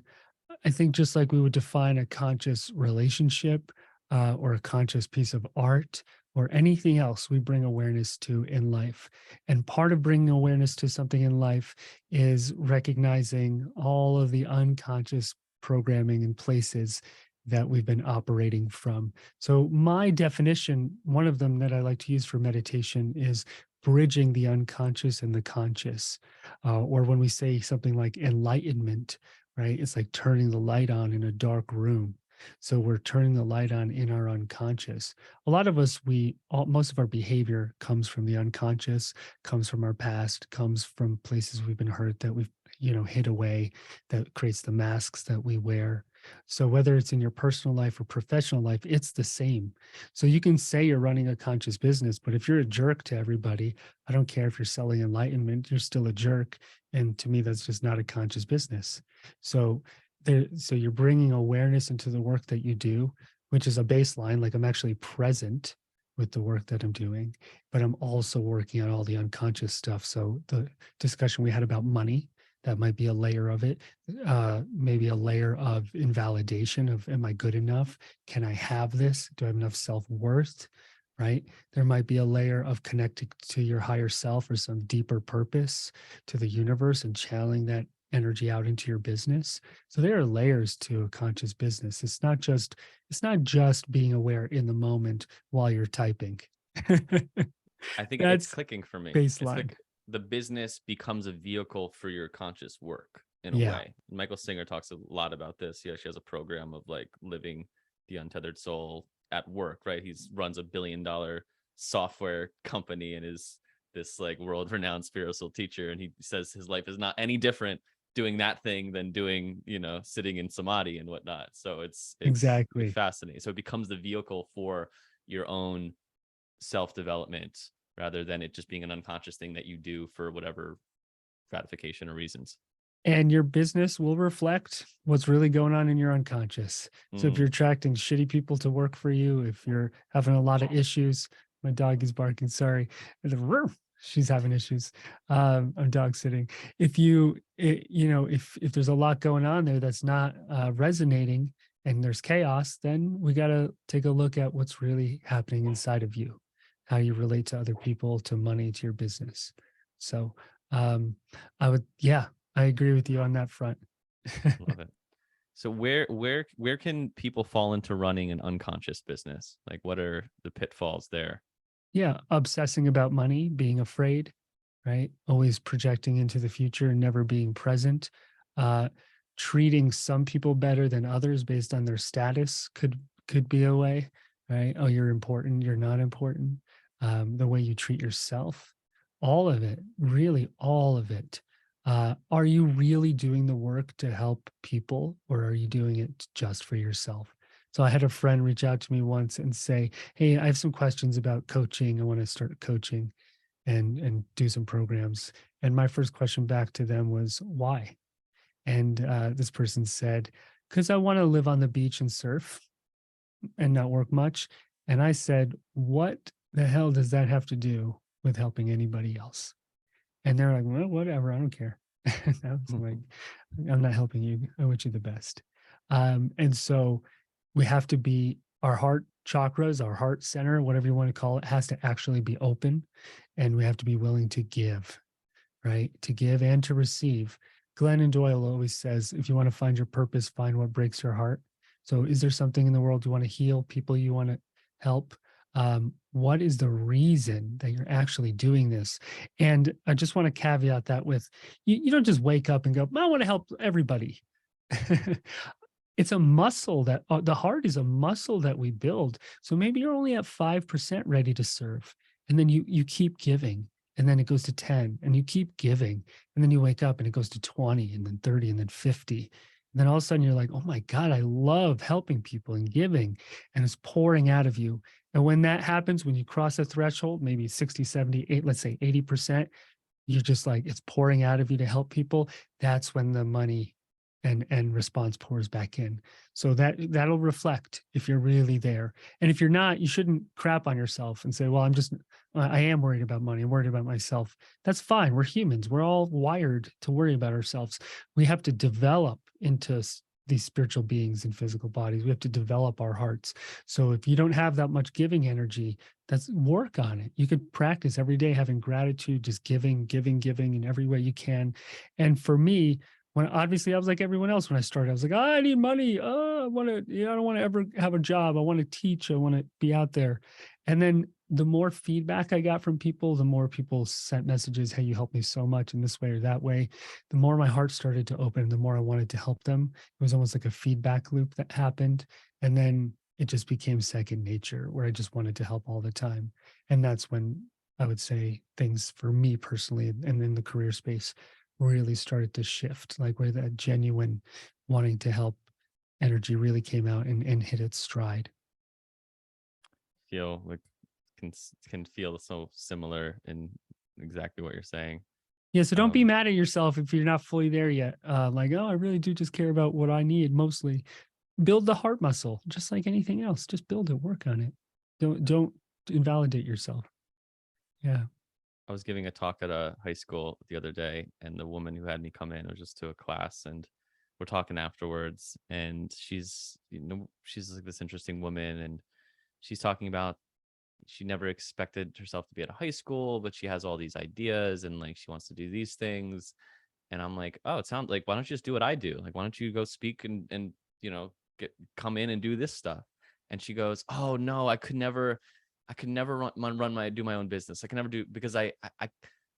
I think just like we would define a conscious relationship, or a conscious piece of art, or anything else we bring awareness to in life. And part of bringing awareness to something in life is recognizing all of the unconscious programming and places that we've been operating from. So, my definition, one of them that I like to use for meditation, is bridging the unconscious and the conscious. Or when we say something like enlightenment, right? It's like turning the light on in a dark room. So we're turning the light on in our unconscious. A lot of us, most of our behavior comes from the unconscious, comes from our past, comes from places we've been hurt that we've, hid away, that creates the masks that we wear. So whether it's in your personal life or professional life, it's the same. So you can say you're running a conscious business, but if you're a jerk to everybody, I don't care if you're selling enlightenment, you're still a jerk. And to me, that's just not a conscious business. So so you're bringing awareness into the work that you do, which is a baseline. Like, I'm actually present with the work that I'm doing, but I'm also working on all the unconscious stuff. So the discussion we had about money, that might be a layer of it. Maybe a layer of invalidation of, am I good enough? Can I have this? Do I have enough self-worth? Right? There might be a layer of connecting to your higher self or some deeper purpose to the universe and channeling that energy out into your business. So there are layers to a conscious business. It's not just being aware in the moment while you're typing. I think it's That's clicking for me. It's baseline. like the business becomes a vehicle for your conscious work in a Yeah, way. Michael Singer talks a lot about this. Yeah, she has a program of like living the untethered soul at work, right? He's runs a $1 billion software company and is this like world renowned spiritual teacher. And he says his life is not any different doing that thing than doing, sitting in samadhi and whatnot. So it's exactly. fascinating. So it becomes the vehicle for your own self-development rather than it just being an unconscious thing that you do for whatever gratification or reasons. And your business will reflect what's really going on in your unconscious. So if Mm. you're attracting shitty people to work for you, if you're having a lot of issues, my dog is barking, sorry. She's having issues. I'm dog sitting. If there's a lot going on there that's not resonating and there's chaos, then we got to take a look at what's really happening inside of you. how you relate to other people, to money, to your business. So I would, yeah, I agree with you on that front. Love it. So where can people fall into running an unconscious business? Like, what are the pitfalls there? Yeah, obsessing about money, being afraid, right? Always projecting into the future and never being present. Uh, Treating some people better than others based on their status could be a way, right? Oh, you're important, you're not important. The way you treat yourself, all of it, really all of it. Are you really doing the work to help people, or are you doing it just for yourself? So I had a friend reach out to me once and say, "Hey, I have some questions about coaching. I want to start coaching and do some programs." And my first question back to them was, "Why?" And this person said, "Because I want to live on the beach and surf and not work much." And I said, "What the hell does that have to do with helping anybody else?" And they're like, "Well, whatever, I don't care." And I was like, "I'm not helping you. I wish you the best." And so we have to be, our heart chakras, our heart center, whatever you want to call it, has to actually be open, and we have to be willing to give, right? To give and to receive. Glennon Doyle always says, if you want to find your purpose, find what breaks your heart. So, is there something in the world you want to heal, people you want to help? What is the reason that you're actually doing this? And I just want to caveat that with, you don't just wake up and go, I want to help everybody. It's a muscle that, the heart is a muscle that we build. So maybe you're only at 5% ready to serve. And then you keep giving, and then it goes to 10, and you keep giving. And then you wake up and it goes to 20, and then 30, and then 50. And then all of a sudden you're like, oh my God, I love helping people and giving. And it's pouring out of you. And when that happens, when you cross a threshold, maybe 60, 70, let's say 80%, you're just like, it's pouring out of you to help people. That's when the money and response pours back in. So that'll reflect if you're really there. And if you're not, you shouldn't crap on yourself and say, well, I am worried about money, I'm worried about myself. That's fine. We're humans, we're all wired to worry about ourselves. We have to develop into these spiritual beings in physical bodies. We have to develop our hearts. So if you don't have that much giving energy, that's, work on it. You could practice every day having gratitude, just giving in every way you can. And for me, when obviously I was like everyone else when I started, I was like, oh, I need money. Oh, I want to, I don't want to ever have a job. I want to teach. I want to be out there. And then the more feedback I got from people, the more people sent messages, hey, you helped me so much in this way or that way. The more my heart started to open, the more I wanted to help them. It was almost like a feedback loop that happened. And then it just became second nature, where I just wanted to help all the time. And that's when I would say things for me personally and in the career space really started to shift, like where that genuine wanting to help energy really came out and hit its stride. Feel like can feel so similar in exactly what you're saying. Yeah, so don't be Um, mad at yourself if you're not fully there yet. Like, oh, I really do just care about what I need mostly. Build the heart muscle, just like anything else. Just build it, work on it. Don't invalidate yourself. Yeah. I was giving a talk at a high school the other day, and the woman who had me come in was just to a class, and we're talking afterwards. And she's like this interesting woman, and she's talking about she never expected herself to be at a high school, but she has all these ideas and like she wants to do these things. And I'm like, oh, it sounds like, why don't you just do what I do? Like, why don't you go speak and come in and do this stuff? And she goes, oh no, I could never do my own business. I can never do, because I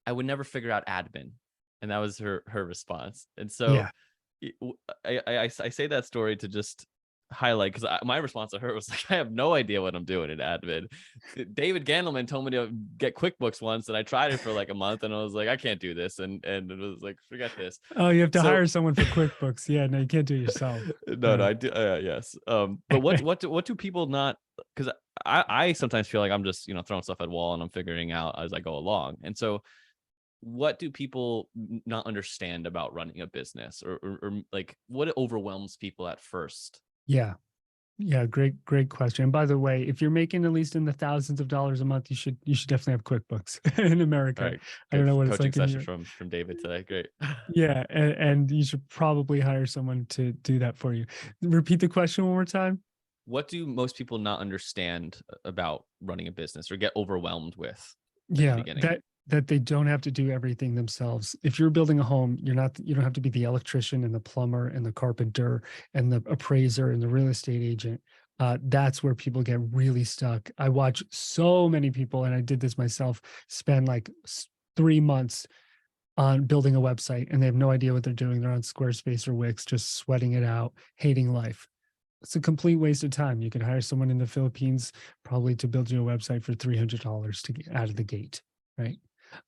would never figure out admin. And that was her response. And so Yeah. I say that story to just highlight, because my response to her was like, I have no idea what I'm doing in admin. David Gandelman told me to get QuickBooks once, and I tried it for like a month, and I was like, I can't do this, and it was like, forget this. Oh, you have to So hire someone for QuickBooks. Yeah, no, you can't do it yourself. no, I do, yes. But what do people not? Because I sometimes feel like I'm just throwing stuff at a wall and I'm figuring out as I go along, and so what do people not understand about running a business, or like what overwhelms people at first? Yeah. Yeah, great question. And by the way, if you're making at least in the thousands of dollars a month, you should definitely have QuickBooks in All America. right, I don't good know what it's coaching like in session Europe. from David today. Great. Yeah, and you should probably hire someone to do that for you. Repeat the question one more time. what do most people not understand about running a business or get overwhelmed with at the Yeah, beginning? that they don't have to do everything themselves. If you're building a home, you don't have to be the electrician and the plumber and the carpenter and the appraiser and the real estate agent. That's where people get really stuck. I watch so many people, and I did this myself, spend like 3 months on building a website, and they have no idea what they're doing. They're on Squarespace or Wix, just sweating it out, hating life. It's a complete waste of time. You can hire someone in the Philippines probably to build you a website for $300 to get out of the gate, right?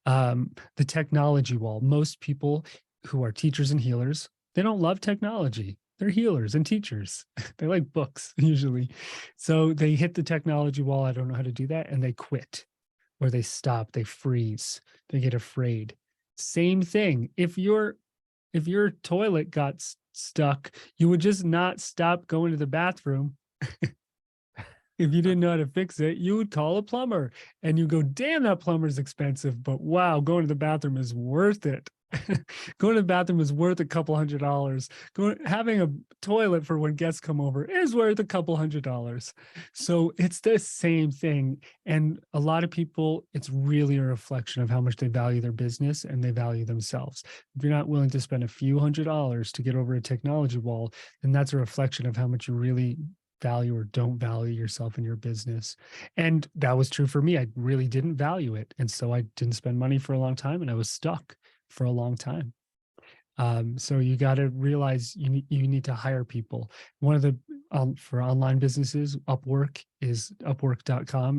The technology wall. Most people who are teachers and healers, they don't love technology. They're healers and teachers. They like books usually. So they hit the technology wall. I don't know how to do that. And they quit or they stop, they freeze, they get afraid. Same thing. If your toilet got stuck, you would just not stop going to the bathroom. If you didn't know how to fix it, you would call a plumber and you go, damn, that plumber's expensive, but wow, going to the bathroom is worth it. Going to the bathroom is worth a couple $100. Having a toilet for when guests come over is worth a couple $100. So it's the same thing. And a lot of people, it's really a reflection of how much they value their business and they value themselves. If you're not willing to spend a few $100s to get over a technology wall, then that's a reflection of how much you really value or don't value yourself in your business. And that was true for me. I really didn't value it. And so I didn't spend money for a long time and I was stuck for a long time. So you got to realize you need to hire people. One of the for online businesses, Upwork.com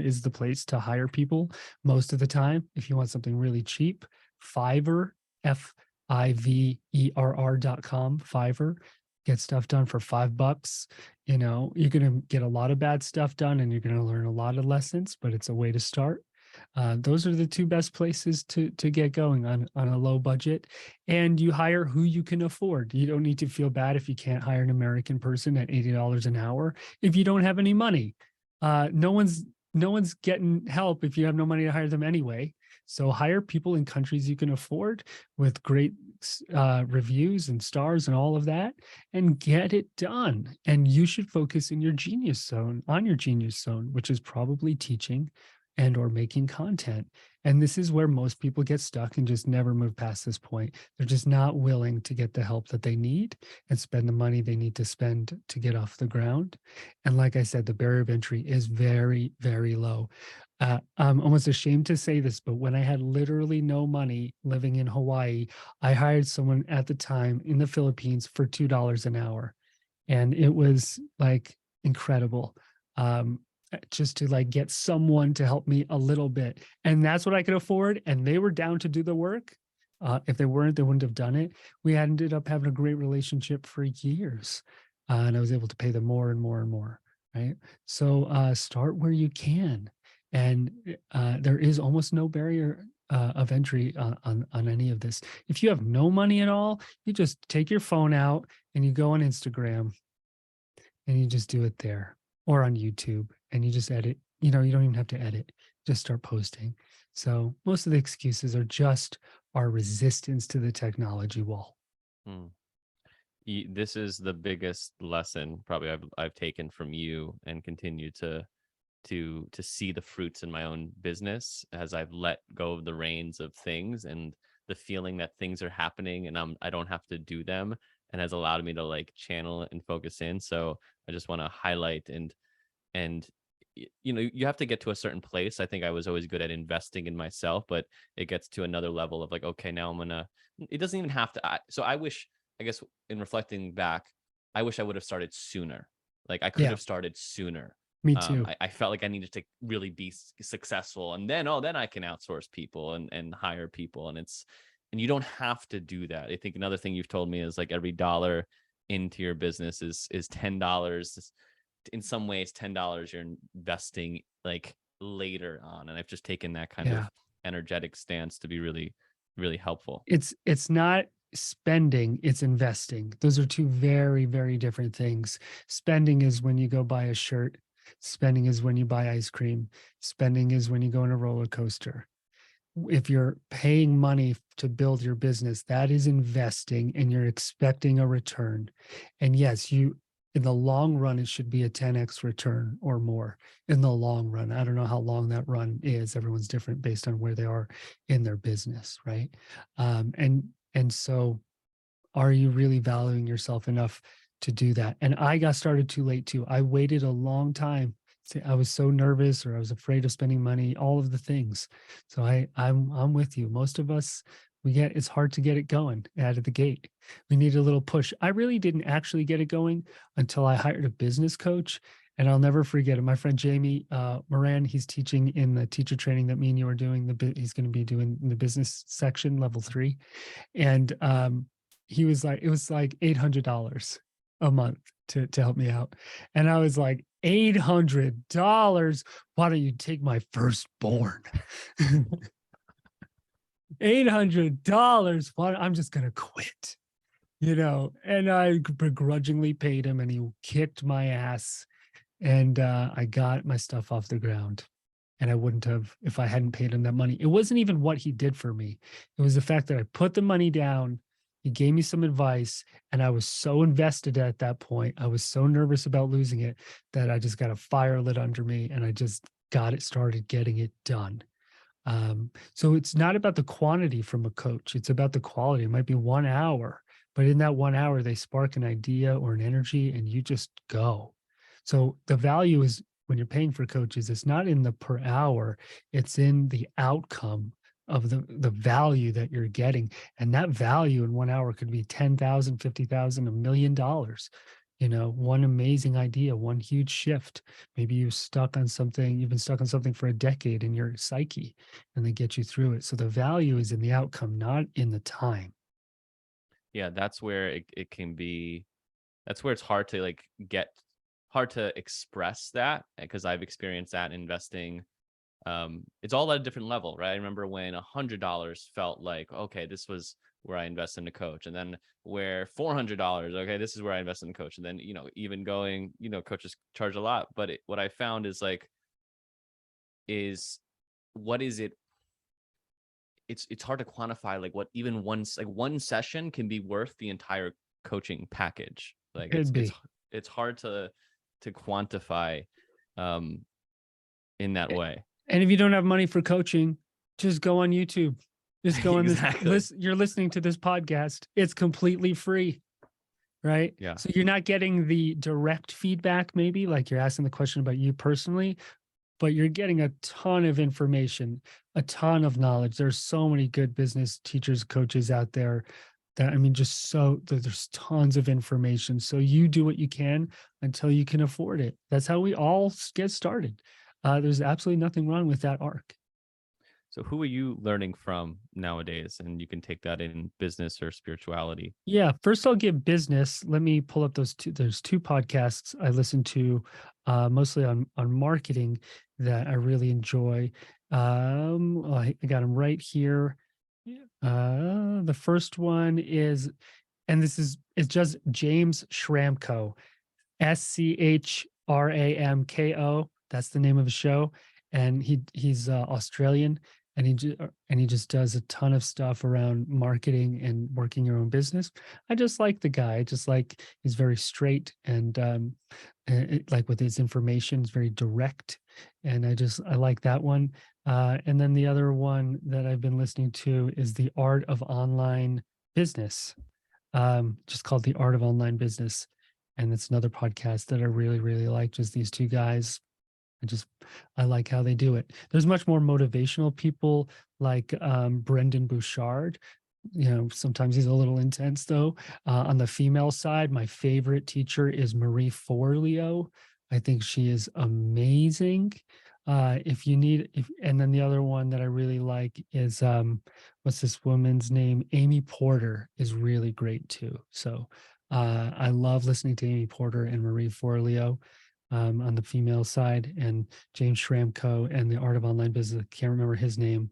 is the place to hire people most of the time. If you want something really cheap, Fiverr, Fiverr.com, Fiverr, get stuff done for $5. You're going to get a lot of bad stuff done and you're going to learn a lot of lessons, but it's a way to start. Those are the two best places to get going on a low budget. And you hire who you can afford. You don't need to feel bad if you can't hire an American person at $80 an hour if you don't have any money. No one's getting help if you have no money to hire them anyway. So hire people in countries you can afford with great reviews and stars and all of that, and get it done. And you should focus in your genius zone, which is probably teaching and or making content. And this is where most people get stuck and just never move past this point. They're just not willing to get the help that they need and spend the money they need to spend to get off the ground. And like I said, the barrier of entry is very, very low. I'm almost ashamed to say this, but when I had literally no money living in Hawaii, I hired someone at the time in the Philippines for $2 an hour. And it was like incredible. Just to like get someone to help me a little bit. And that's what I could afford. And they were down to do the work. If they weren't, they wouldn't have done it. We ended up having a great relationship for years. And I was able to pay them more and more and more. Right. So start where you can. And there is almost no barrier of entry on any of this. If you have no money at all, you just take your phone out and you go on Instagram and you just do it there or on YouTube and you just edit. You don't even have to edit, just start posting. So most of the excuses are just our resistance to the technology wall. Hmm. This is the biggest lesson probably I've taken from you and continue to see the fruits in my own business as I've let go of the reins of things and the feeling that things are happening and I don't have to do them, and has allowed me to like channel and focus in. So I just want to highlight and you have to get to a certain place. I think I was always good at investing in myself, but it gets to another level of like, okay, now it doesn't even have to. So I wish, I guess in reflecting back, I wish I would have started sooner. Like I could Yeah, have started sooner. me too. I felt like I needed to really be successful, and then I can outsource people and hire people, and you don't have to do that. I think another thing you've told me is like every dollar into your business is $10. In some ways, $10 you're investing like later on, and I've just taken that kind Yeah. of energetic stance to be really, really helpful. It's not spending, it's investing. Those are two very, very different things. Spending is when you go buy a shirt. Spending is when you buy ice cream. Spending is when you go on a roller coaster. If you're paying money to build your business, that is investing and you're expecting a return. And yes, in the long run, it should be a 10x return or more in the long run. I don't know how long that run is. Everyone's different based on where they are in their business, right? And so are you really valuing yourself enough to do that? And I got started too late too. I waited a long time. I was so nervous, or I was afraid of spending money, all of the things. So I'm with you. Most of us, it's hard to get it going out of the gate. We need a little push. I really didn't actually get it going until I hired a business coach. And I'll never forget it. My friend Jamie Moran, he's teaching in the teacher training that me and you are doing. He's going to be doing the business section, level 3. And he was like, it was like $800 a month to help me out. And I was like, $800? Why don't you take my firstborn? $800? I'm just going to quit, and I begrudgingly paid him, and he kicked my ass. And I got my stuff off the ground. And I wouldn't have if I hadn't paid him that money. It wasn't even what he did for me. It was the fact that I put the money down. He gave me some advice, and I was so invested at that point. I was so nervous about losing it that I just got a fire lit under me, and I just got it started getting it done. So it's not about the quantity from a coach. It's about the quality. It might be 1 hour, but in that 1 hour, they spark an idea or an energy, and you just go. So the value is, when you're paying for coaches, it's not in the per hour, it's in the outcome of the value that you're getting. And that value in 1 hour could be 10,000, 50,000, $1 million. One amazing idea, one huge shift. Maybe you've been stuck on something for a decade in your psyche, and they get you through it. So the value is in the outcome, not in the time. Yeah, that's where it can be. That's where it's hard to hard to express that, because I've experienced that in investing. It's all at a different level, right? I remember when $100 felt like, okay, this was where I invest in a coach, and then where $400, okay, this is where I invest in a coach, and then even going, coaches charge a lot, but what I found is what is it? It's hard to quantify what even one session can be worth the entire coaching package. Could be. It's hard to quantify in that way. And if you don't have money for coaching, just go on YouTube. Just go on Exactly. You're listening to this podcast. It's completely free, right? Yeah. So you're not getting the direct feedback, maybe like you're asking the question about you personally, but you're getting a ton of information, a ton of knowledge. There's so many good business teachers, coaches out there there's tons of information. So you do what you can until you can afford it. That's how we all get started. There's absolutely nothing wrong with that arc. So who are you learning from nowadays? And you can take that in business or spirituality. Yeah, first I'll give business. Let me pull up those two. There's two podcasts I listen to, mostly on marketing, that I really enjoy. I got them right here. The first one is, and it's just James Schramko, Schramko. That's the name of the show, and he's Australian, and he just does a ton of stuff around marketing and working your own business. I just like the guy. He's very straight, and with his information, it's very direct, and I like that one. And then the other one that I've been listening to is The Art of Online Business, just called The Art of Online Business. And it's another podcast that I really, really like. Just these two guys. I like how they do it. There's much more motivational people like Brendan Bouchard. Sometimes he's a little intense though. On the female side, my favorite teacher is Marie Forleo. I think she is amazing. And then the other one that I really like is what's this woman's name? Amy Porter is really great too. So I love listening to Amy Porter and Marie Forleo on the female side, and James Schramko and The Art of Online Business. I can't remember his name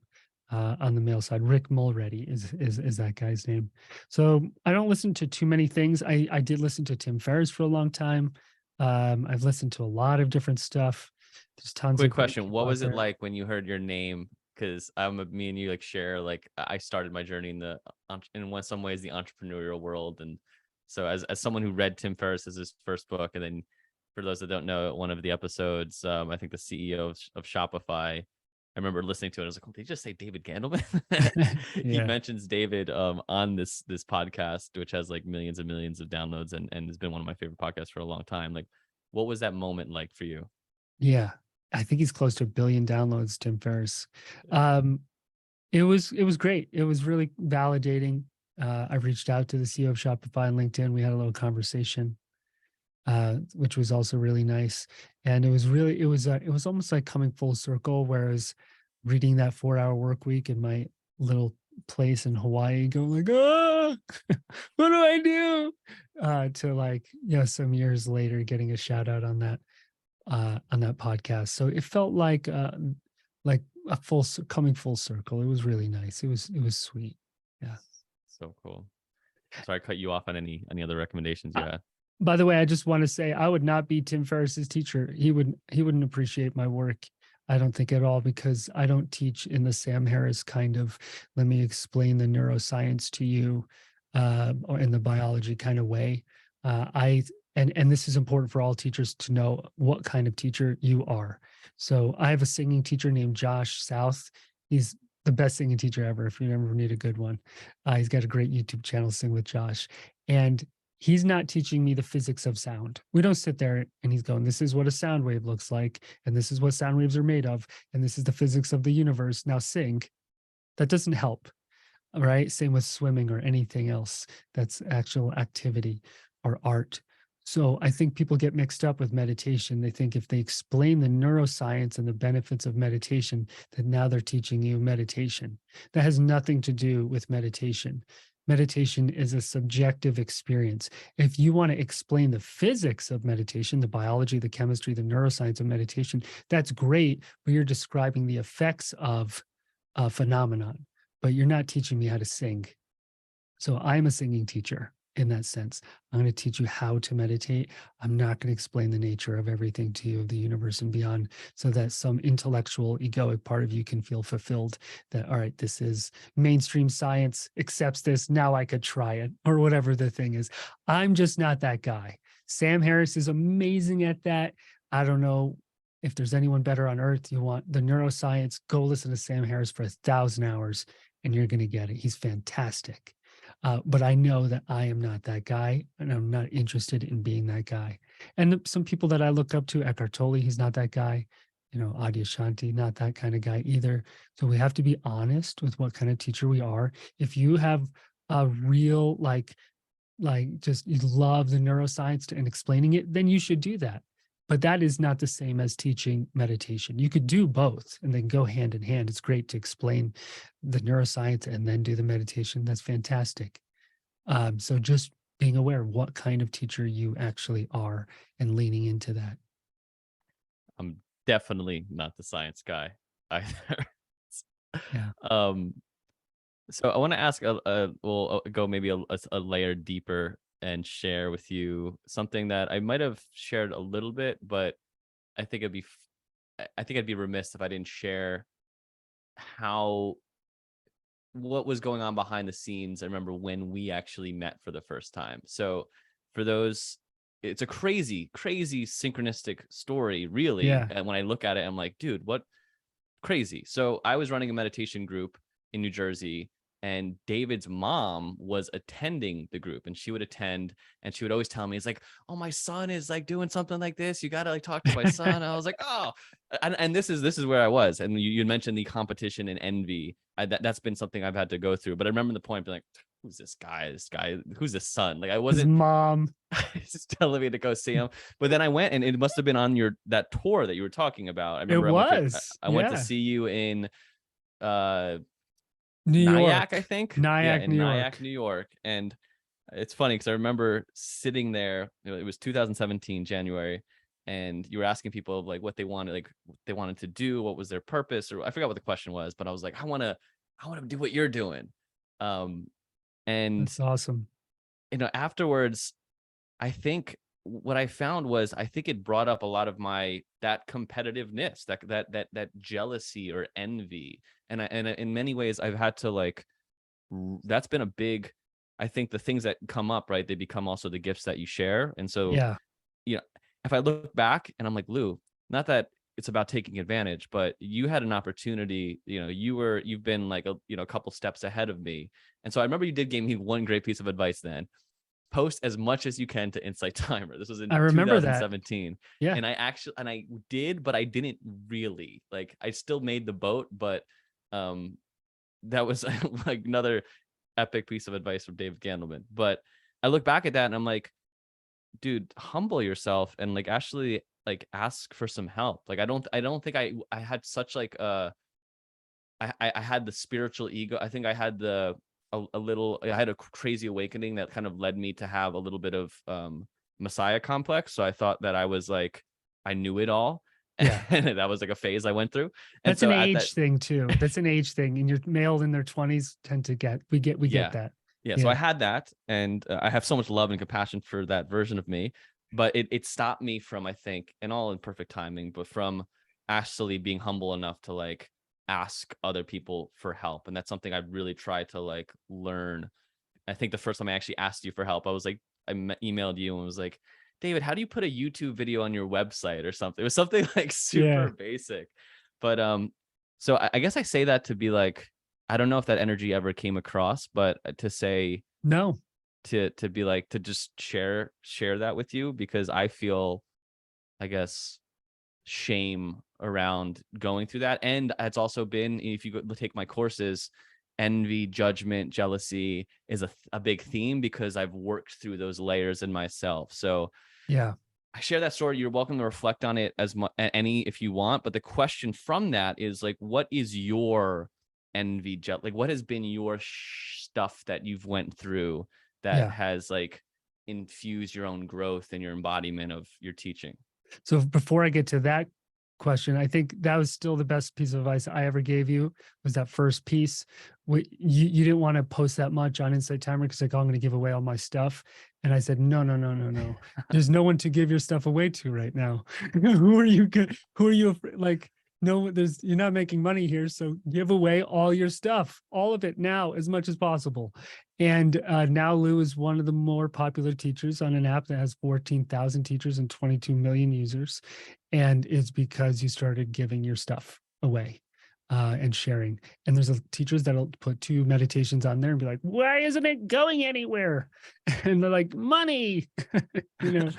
on the male side. Rick Mulready is that guy's name. So I don't listen to too many things. I did listen to Tim Ferriss for a long time. I've listened to a lot of different stuff. There's tons Quick of great question. people What out was it there. like when you heard your name? Because me and you share, I started my journey in some ways the entrepreneurial world, and So as someone who read Tim Ferriss's first book, and then for those that don't know, one of the episodes, I think the CEO of Shopify, I remember listening to it. I was like, oh, did he just say David Gandelman? He Yeah. mentions David on this podcast, which has like millions and millions of downloads, and has been one of my favorite podcasts for a long time. Like, what was that moment like for you? Yeah. I think he's close to 1 billion downloads, Tim Ferriss. Yeah. It was great. It was really validating. I reached out to the CEO of Shopify on LinkedIn. We had a little conversation, which was also really nice. And it was almost like coming full circle. Whereas reading that 4-hour work week in my little place in Hawaii, going like, oh, what do I do? To like, some years later, getting a shout out on that podcast. So it felt like a coming full circle. It was really nice. It was sweet. Yeah. So cool. Sorry, I cut you off on any other recommendations you Uh, had. by the way, I just want to say I would not be Tim Ferriss's teacher. He wouldn't appreciate my work. I don't think at all, because I don't teach in the Sam Harris kind of let me explain the neuroscience to you, or in the biology kind of way. I and this is important for all teachers to know what kind of teacher you are. So I have a singing teacher named Josh South. He's the best singing teacher ever. If you ever need a good one, he's got a great YouTube channel, Sing with Josh, and he's not teaching me the physics of sound. We don't sit there and he's going, this is what a sound wave looks like, and this is what sound waves are made of, and this is the physics of the universe. Now sing. That doesn't help. Right? Same with swimming or anything else that's actual activity or art. So I think people get mixed up with meditation. They think if they explain the neuroscience and the benefits of meditation, that now they're teaching you meditation. That has nothing to do with meditation. Meditation is a subjective experience. If you want to explain the physics of meditation, the biology, the chemistry, the neuroscience of meditation, that's great, but you're describing the effects of a phenomenon, but you're not teaching me how to sing. So I'm a singing teacher in that sense. I'm going to teach you how to meditate. I'm not going to explain the nature of everything to you, of the universe and beyond, so that some intellectual, egoic part of you can feel fulfilled that, all right, this is mainstream science, accepts this. Now I could try it, or whatever the thing is. I'm just not that guy. Sam Harris is amazing at that. I don't know if there's anyone better on earth. You want the neuroscience, go listen to Sam Harris for 1,000 hours and you're going to get it. He's fantastic. But I know that I am not that guy, and I'm not interested in being that guy. And some people that I look up to, Eckhart Tolle, he's not that guy. Adyashanti, not that kind of guy either. So we have to be honest with what kind of teacher we are. If you have a real just you love the neuroscience and explaining it, then you should do that. But that is not the same as teaching meditation. You could do both and then go hand in hand. It's great to explain the neuroscience and then do the meditation. That's fantastic. So just being aware of what kind of teacher you actually are and leaning into that. I'm definitely not the science guy either. Yeah. So I want to ask, we'll go maybe a layer deeper and share with you something that I might have shared a little bit, but I think I think I'd be remiss if I didn't share what was going on behind the scenes. I remember when we actually met for the first time. So for those, it's a crazy synchronistic story, really. Yeah. And when I look at it, I'm like, dude, what crazy. So I was running a meditation group in New Jersey, and David's mom was attending the group, and she would attend and she would always tell me, it's like, oh, my son is like doing something like this. You got to like talk to my son. I was like, oh, and this is where I was. And you mentioned the competition and envy. That's been something I've had to go through. But I remember the point being like, who's this guy? Who's this son? Like I His wasn't mom. just telling me to go see him. But then I went, and it must have been on that tour that you were talking about. I It remember was. I went to Yeah. see you in New Nyack, I York. think. Yeah, Nyack, in New Nyack, York. New York. And it's funny because I remember sitting there, it was 2017, January, and you were asking people like what they wanted to do, what was their purpose, or I forgot what the question was, but I was like, I want to do what you're doing. And That's awesome. afterwards, I think what I found was, I think it brought up a lot of that competitiveness, that jealousy or envy. And in many ways I've had to that's been a big, I think the things that come up, right, they become also the gifts that you share. And so, Yeah. you know, if I look back and I'm like, Lou, not that it's about taking advantage, but you had an opportunity, you've been like a couple steps ahead of me. And so I remember you did give me one great piece of advice then. Post as much as you can to Insight Timer. This was in I remember that. 2017. Yeah. And I did, but I didn't really. Like, I still made the boat, but that was like another epic piece of advice from David Gandelman. But I look back at that and I'm like, dude, humble yourself and like actually like ask for some help. Like, I don't think I had such like I had the spiritual ego. I think I had a little, I had a crazy awakening that kind of led me to have a little bit of Messiah complex. So I thought that I was like, I knew it all. Yeah. And that was like a phase I went through. And That's an so at that, age thing too. That's an age thing. And your male in their 20s tend to we get yeah. that. Yeah. So I Yeah. had that, and I have so much love and compassion for that version of me, but it stopped me from, I think, and all in perfect timing, but from actually being humble enough to like ask other people for help. And that's something I really tried to like learn. I think the first time I actually asked you for help, I was like, emailed you and was like, David, how do you put a YouTube video on your website or something? It was something like super Yeah. basic. But so I guess I say that to be like, I don't know if that energy ever came across, but to say, No. to be like, to just share that with you, because I feel, I guess, shame around going through that. And it's also been, if you go take my courses, envy, judgment, jealousy is a big theme because I've worked through those layers in myself. So Yeah. I share that story. You're welcome to reflect on it as much any if you want. But the question from that is like, what is your envy, like what has been your stuff that you've went through that Yeah. has like infused your own growth and your embodiment of your teaching? So before I get to that question, I think that was still the best piece of advice I ever gave you was that first piece. You didn't want to post that much on Insight Timer because like, oh, I'm going to give away all my stuff. And I said, no, no, no, no, no. There's no one to give your stuff away to right now. Who are you? Who are you? Like, no, you're not making money here. So give away all your stuff, all of it now, as much as possible. And now Lou is one of the more popular teachers on an app that has 14,000 teachers and 22 million users. And it's because you started giving your stuff away and sharing. And there's teachers that'll put 2 meditations on there and be like, why isn't it going anywhere? And they're like, money, you know,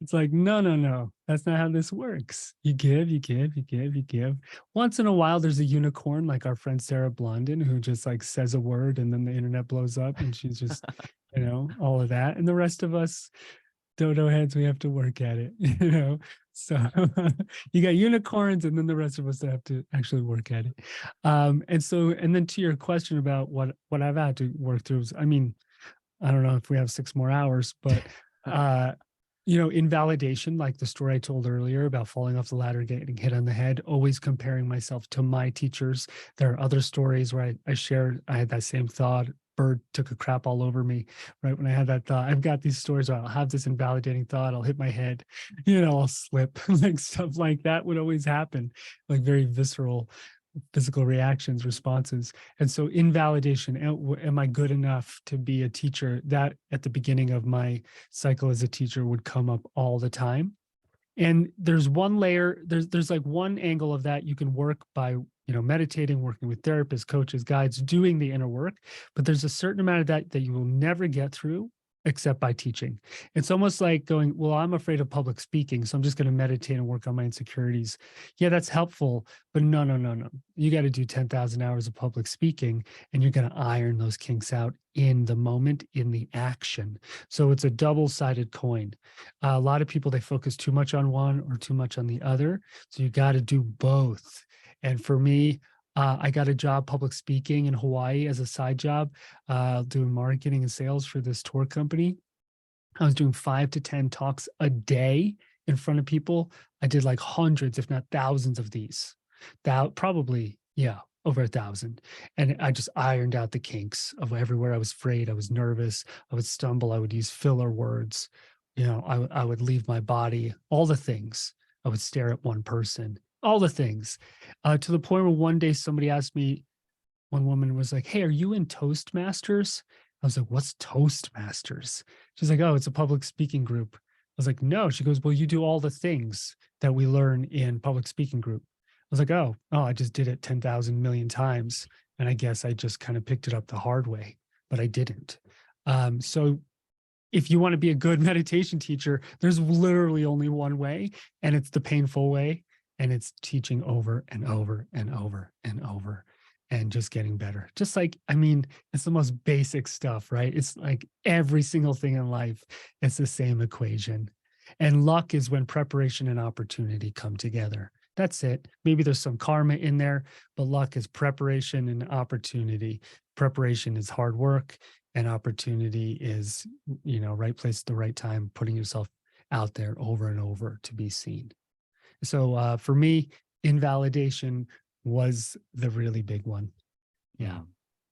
it's like, no, no, no, that's not how this works. You give, you give, you give, you give. Once in a while, there's a unicorn like our friend Sarah Blondin who just like says a word and then the internet blows up and she's just, all of that. And the rest of us, dodo heads, we have to work at it, So you got unicorns and then the rest of us that have to actually work at it. And then to your question about what I've had to work through, I mean, I don't know if we have 6 more hours, but invalidation, like the story I told earlier about falling off the ladder, getting hit on the head, always comparing myself to my teachers. There are other stories where I had that same thought. Bird took a crap all over me, right? When I had that thought, I've got these stories where I'll have this invalidating thought, I'll hit my head, I'll slip, like stuff like that would always happen, like very visceral physical reactions, responses. And so invalidation, am I good enough to be a teacher? That at the beginning of my cycle as a teacher would come up all the time. And there's one layer, there's like one angle of that you can work by, meditating, working with therapists, coaches, guides, doing the inner work. But there's a certain amount of that you will never get through except by teaching. It's almost like going, well, I'm afraid of public speaking, so I'm just going to meditate and work on my insecurities. Yeah, that's helpful, but no, no, no, no. You got to do 10,000 hours of public speaking and you're going to iron those kinks out in the moment, in the action. So it's a double-sided coin. A lot of people, they focus too much on one or too much on the other. So you got to do both. And for me, I got a job public speaking in Hawaii as a side job, doing marketing and sales for this tour company. I was doing 5 to 10 talks a day in front of people. I did like hundreds, if not thousands of these. Probably, yeah, over 1,000. And I just ironed out the kinks of everywhere I was afraid. I was nervous. I would stumble. I would use filler words. I would leave my body, all the things. I would stare at one person, all the things, to the point where one day somebody asked me, one woman was like, hey, are you in Toastmasters? I was like, what's Toastmasters? She's like, oh, it's a public speaking group. I was like, no. She goes, well, you do all the things that we learn in public speaking group. I was like, oh, I just did it 10,000 million times. And I guess I just kind of picked it up the hard way, but I didn't. So if you want to be a good meditation teacher, there's literally only one way, and it's the painful way. And it's teaching over and over and over and over and just getting better. Just like, I mean, it's the most basic stuff, right? It's like every single thing in life, it's the same equation. And luck is when preparation and opportunity come together. That's it. Maybe there's some karma in there, but luck is preparation and opportunity. Preparation is hard work, and opportunity is, right place at the right time, putting yourself out there over and over to be seen. So for me, invalidation was the really big one. Yeah.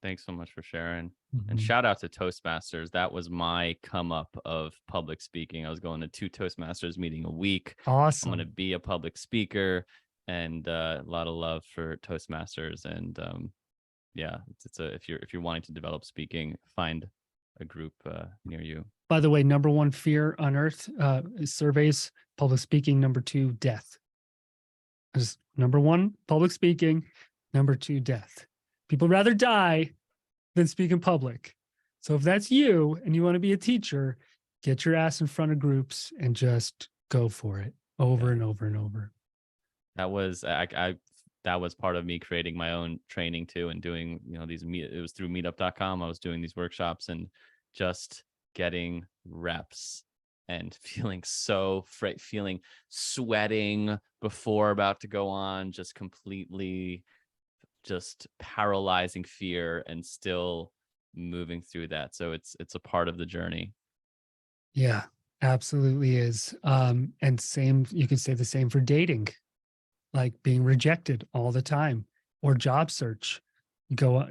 Thanks so much for sharing. And Mhm. shout out to Toastmasters. That was my come up of public speaking. I was going to 2 Toastmasters meeting a week. I'm going to Awesome. be a public speaker, and a lot of love for Toastmasters. And yeah, if you're wanting to develop speaking, find a group near you. By the way, number one fear on earth, surveys, public speaking. Number two, death. Just number one, public speaking. Number two, death. People rather die than speak in public. So if that's you and you want to be a teacher, get your ass in front of groups and just go for it over and over and over. That was that was part of me creating my own training too, and doing, these it was through meetup.com. I was doing these workshops and just getting reps and feeling feeling sweating before about to go on, just completely just paralyzing fear, and still moving through that. So it's a part of the journey. Yeah, absolutely is. And same, you could say the same for dating, like being rejected all the time, or job search. Go,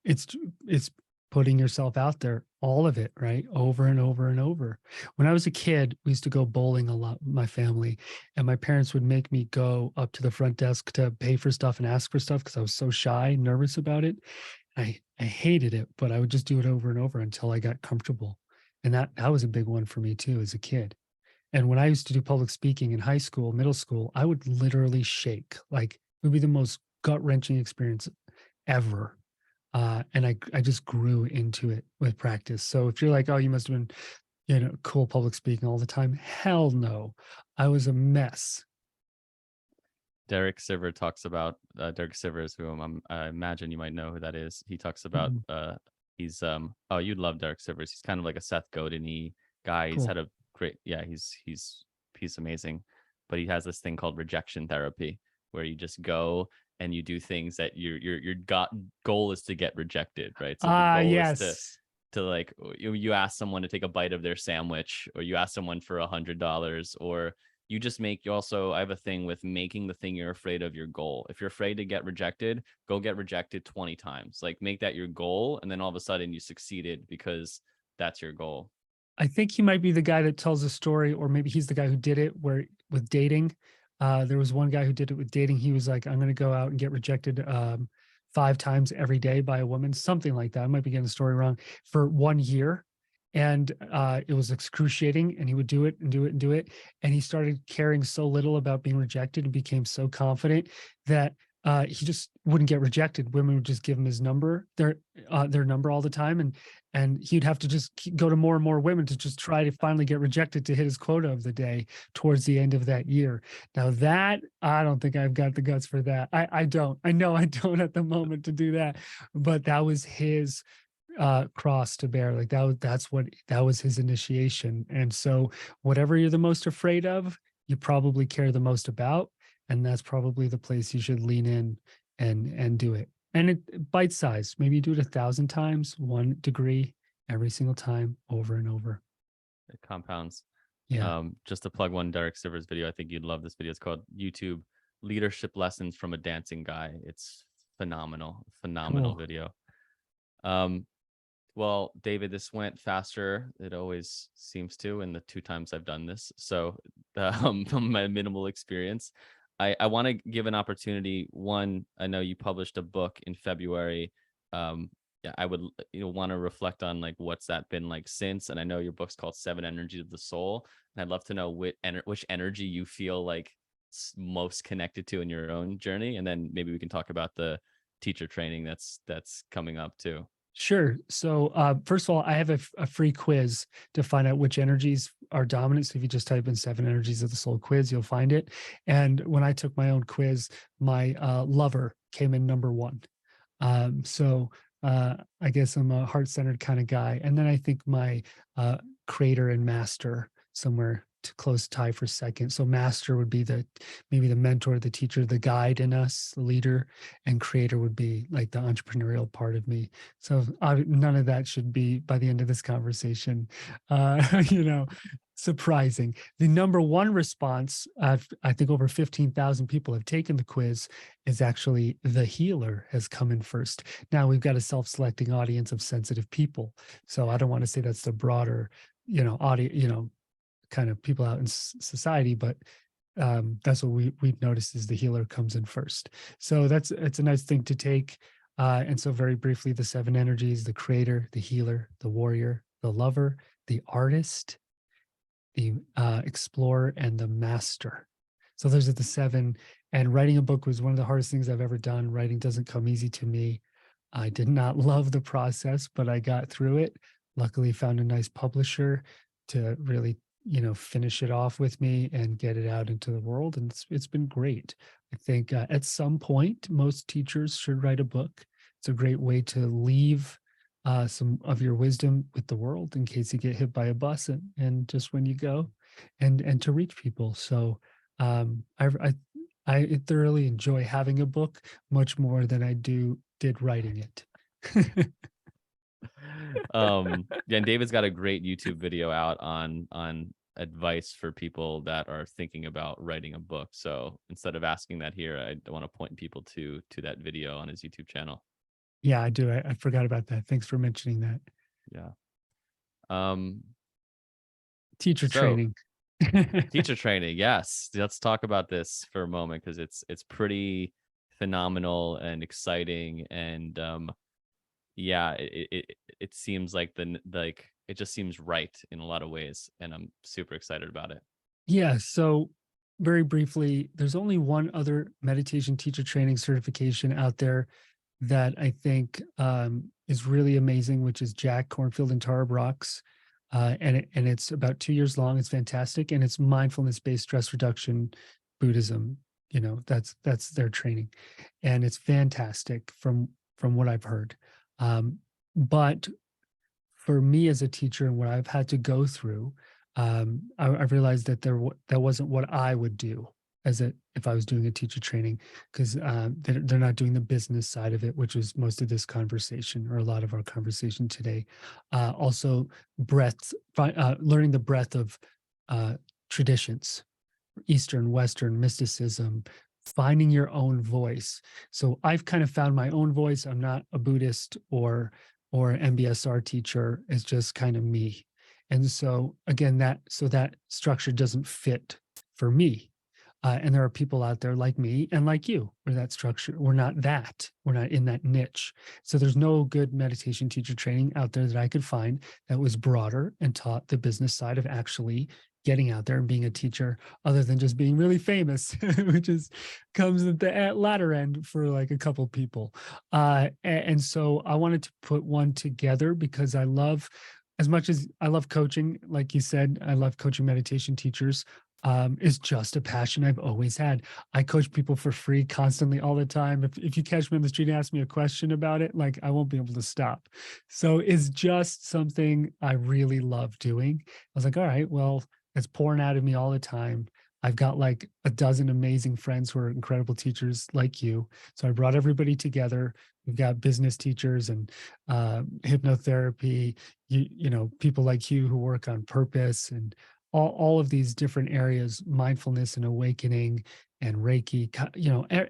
it's it's putting yourself out there, all of it, right? Over and over and over. When I was a kid, we used to go bowling a lot with my family, and my parents would make me go up to the front desk to pay for stuff and ask for stuff because I was so shy, nervous about it. I hated it, but I would just do it over and over until I got comfortable. And that was a big one for me too as a kid. And when I used to do public speaking in high school, middle school, I would literally shake. Like, it would be the most gut-wrenching experience ever. And I just grew into it with practice. So if you're like, oh, you must have been, cool public speaking all the time. Hell no. I was a mess. Derek Sivers talks about Derek Sivers, who I imagine you might know who that is. He talks about Mhm. he's oh, you'd love Derek Sivers. He's kind of like a Seth Godin-y guy. He's Cool. had a great, yeah, he's amazing. But he has this thing called rejection therapy, where you just go and you do things that your goal is to get rejected, right? So the Ah, goal is yes. to like, you ask someone to take a bite of their sandwich, or you ask someone for $100, or I have a thing with making the thing you're afraid of your goal. If you're afraid to get rejected, go get rejected 20 times. Like, make that your goal, and then all of a sudden you succeeded because that's your goal. I think he might be the guy that tells a story, or maybe he's the guy who did it where with dating. There was one guy who did it with dating. He was like, I'm going to go out and get rejected 5 times every day by a woman, something like that. I might be getting the story wrong, for 1 year. And it was excruciating, and he would do it and do it and do it. And he started caring so little about being rejected and became so confident that he just wouldn't get rejected. Women would just give him his number, their number all the time. And he'd have to just go to more and more women to just try to finally get rejected to hit his quota of the day towards the end of that year. Now that, I don't think I've got the guts for that. I don't. I know I don't at the moment to do that, but that was his cross to bear. Like that was his initiation. And so whatever you're the most afraid of, you probably care the most about, and that's probably the place you should lean in and do it. And it bite size. Maybe you do it 1,000 times, 1 degree every single time, over and over. It compounds. Yeah. Just to plug one Derek Sivers video, I think you'd love this video. It's called YouTube Leadership Lessons from a Dancing Guy. It's phenomenal Cool. video. Well, David, this went faster. It always seems to, in the 2 times I've done this. So, from my minimal experience, I want to give an opportunity. One, I know you published a book in February. yeah, I would, want to reflect on like what's that been like since. And I know your book's called Seven Energies of the Soul, and I'd love to know which energy you feel like most connected to in your own journey, and then maybe we can talk about the teacher training that's coming up too. Sure. So, first of all, I have a free quiz to find out which energies are dominant. So, if you just type in Seven Energies of the Soul quiz, you'll find it. And when I took my own quiz, my lover came in number one. So, I guess I'm a heart centered kind of guy. And then I think my uh, creator and master somewhere to close tie for second. So, master would be maybe the mentor, the teacher, the guide in us, the leader, and creator would be like the entrepreneurial part of me. So none of that should be by the end of this conversation, you know, surprising. The number one response, I think over 15,000 people have taken the quiz, is actually the healer has come in first. Now we've got a self-selecting audience of sensitive people. So I don't want to say that's the broader, audience, kind of people out in society, but that's what we've noticed is the healer comes in first. So it's a nice thing to take. And so very briefly, the seven energies: the creator, the healer, the warrior, the lover, the artist, the explorer, and the master. So those are the seven. And writing a book was one of the hardest things I've ever done. Writing doesn't come easy to me. I did not love the process, but I got through it. Luckily, found a nice publisher to really, finish it off with me and get it out into the world. And it's been great. I think at some point, most teachers should write a book. It's a great way to leave some of your wisdom with the world in case you get hit by a bus and just when you go, and to reach people. So I thoroughly enjoy having a book much more than I did writing it. Yeah, and David's got a great YouTube video out on advice for people that are thinking about writing a book. So instead of asking that here, I want to point people to that video on his YouTube channel. Yeah, I do. I forgot about that. Thanks for mentioning that. Yeah. Um, Teacher so training. teacher training, yes. Let's talk about this for a moment because it's pretty phenomenal and exciting. And yeah, it seems like like it just seems right in a lot of ways, and I'm super excited about it. Yeah. So, very briefly, there's only one other meditation teacher training certification out there that I think is really amazing, which is Jack Cornfield and Tara Brach's. And it's about 2 years long. It's fantastic. And it's mindfulness based stress reduction Buddhism. That's their training. And it's fantastic from what I've heard. But for me as a teacher and what I've had to go through, I've realized that that wasn't what I would do if I was doing a teacher training, because they're not doing the business side of it, which is most of this conversation or a lot of our conversation today. Also, learning the breadth of traditions, Eastern, Western, mysticism, finding your own voice. So I've kind of found my own voice. I'm not a Buddhist or an MBSR teacher. It's just kind of me. And so again, that structure doesn't fit for me. And there are people out there like me and like you, where that structure, we're not in that niche. So there's no good meditation teacher training out there that I could find that was broader and taught the business side of actually getting out there and being a teacher, other than just being really famous, which comes at the latter end for like a couple people. And so I wanted to put one together because as much as I love coaching, like you said, I love coaching meditation teachers. Is just a passion I've always had. I coach people for free constantly all the time. If you catch me on the street and ask me a question about it, like I won't be able to stop. So it's just something I really love doing. I was like, all right, well, it's pouring out of me all the time. I've got like a dozen amazing friends who are incredible teachers like you. So I brought everybody together. We've got business teachers and hypnotherapy, people like you who work on purpose and all of these different areas, mindfulness and awakening and Reiki,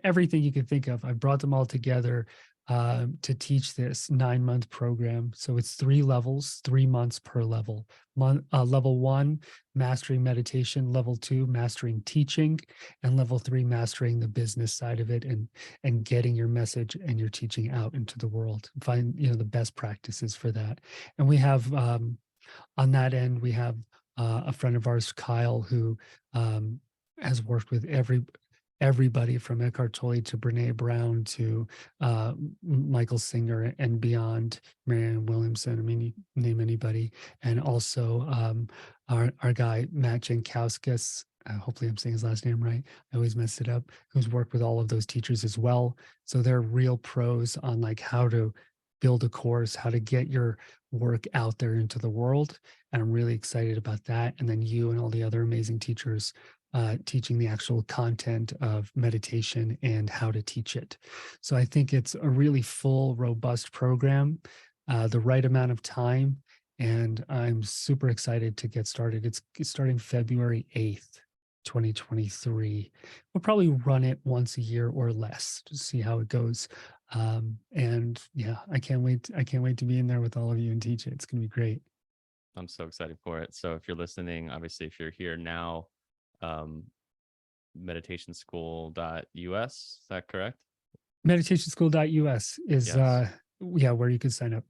everything you can think of. I brought them all together. to teach this 9-month program. So it's 3 levels, 3 months per level. Level 1, mastering meditation. Level 2, mastering teaching. And level 3, mastering the business side of it, and getting your message and your teaching out into the world. Find, the best practices for that. And we have, on that end, we have a friend of ours, Kyle, who has worked with everybody from Eckhart Tolle to Brene Brown to Michael Singer and beyond, Marianne Williamson. I mean, you name anybody. And also our guy, Matt Jankowskis. Hopefully I'm saying his last name right. I always mess it up. Who's worked with all of those teachers as well. So they're real pros on like how to build a course, how to get your work out there into the world. And I'm really excited about that. And then you and all the other amazing teachers teaching the actual content of meditation and how to teach it. So I think it's a really full, robust program, the right amount of time. And I'm super excited to get started. It's starting February 8th, 2023. We'll probably run it once a year or less to see how it goes. And yeah, I can't wait. I can't wait to be in there with all of you and teach it. It's going to be great. I'm so excited for it. So if you're listening, obviously, if you're here now, meditationschool.us, is that correct? Meditationschool.us is, Yes. yeah, where you can sign up.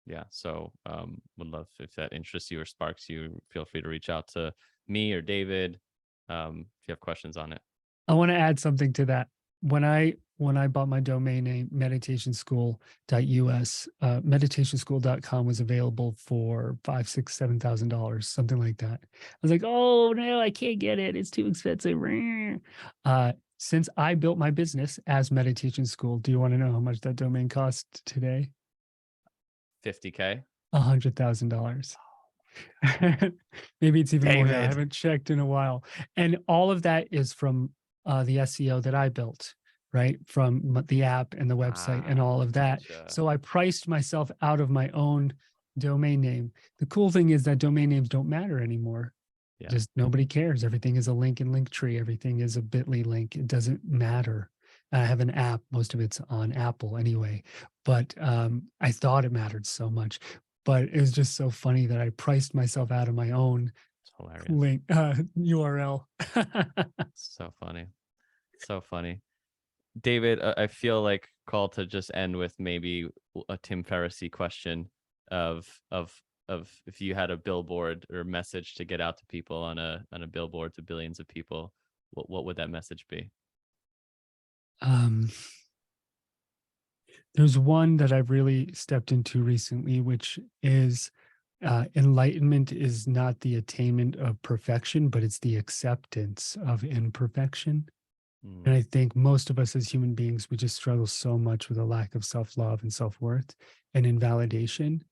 Yeah. So would love, if that interests you or sparks you, feel free to reach out to me or David if you have questions on it. I want to add something to that. When I bought my domain name, meditationschool.us, meditationschool.com was available for $5, $6, $7,000, something like that. I was like, oh no, I can't get it. It's too expensive. Since I built my business as Meditation School, do you want to know how much that domain cost today? $50K. $100,000. Maybe it's even more now. I David. haven't checked in a while. And all of that is from the SEO that I built, right? From the app and the website and all of that. Gotcha. So I priced myself out of my own domain name. The cool thing is that domain names don't matter anymore. Yeah. Just nobody cares. Everything is a link in Linktree. Everything is a bit.ly link. It doesn't matter. I have an app. Most of it's on Apple anyway. But I thought it mattered so much. But it was just so funny that I priced myself out of my own It's hilarious. link URL. So funny. So funny. David, I feel like called to just end with maybe a Tim Ferriss question of if you had a billboard or message to get out to people on a billboard to billions of people, what would that message be? There's one that I've really stepped into recently, which is enlightenment is not the attainment of perfection, but it's the acceptance of imperfection. And I think most of us as human beings, we just struggle so much with a lack of self-love and self-worth and invalidation.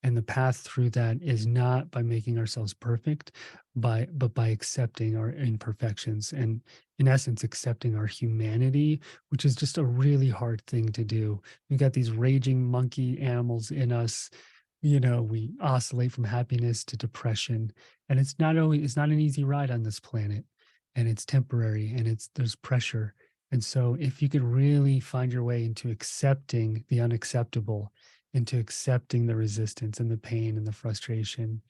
And the path through that is not by making ourselves perfect, but by accepting our imperfections and, in essence, accepting our humanity, which is just a really hard thing to do. We've got these raging monkey animals in us. We oscillate from happiness to depression, and it's not an easy ride on this planet, and it's temporary, and there's pressure. And so if you could really find your way into accepting the unacceptable, into accepting the resistance and the pain and the frustration,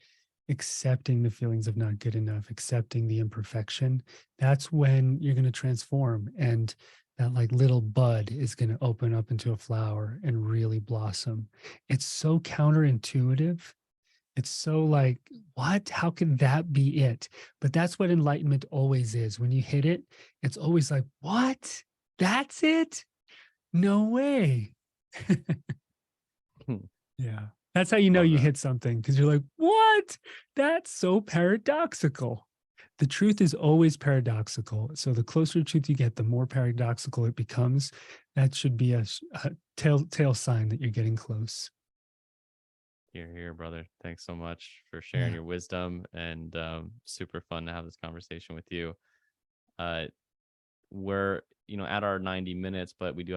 accepting the feelings of not good enough, accepting the imperfection, that's when you're going to transform. And that like little bud is going to open up into a flower and really blossom. It's so counterintuitive. It's so like, what? How can that be it? But that's what enlightenment always is. When you hit it, it's always like, what? That's it? No way. Yeah. That's how you know Love you that. hit something, because you're like, what? That's so paradoxical. The truth is always paradoxical. So the closer to truth you get, the more paradoxical it becomes. That should be a telltale sign that you're getting close. Here, brother. Thanks so much for sharing Yeah. your wisdom, and super fun to have this conversation with you. We're at our 90 minutes, but we do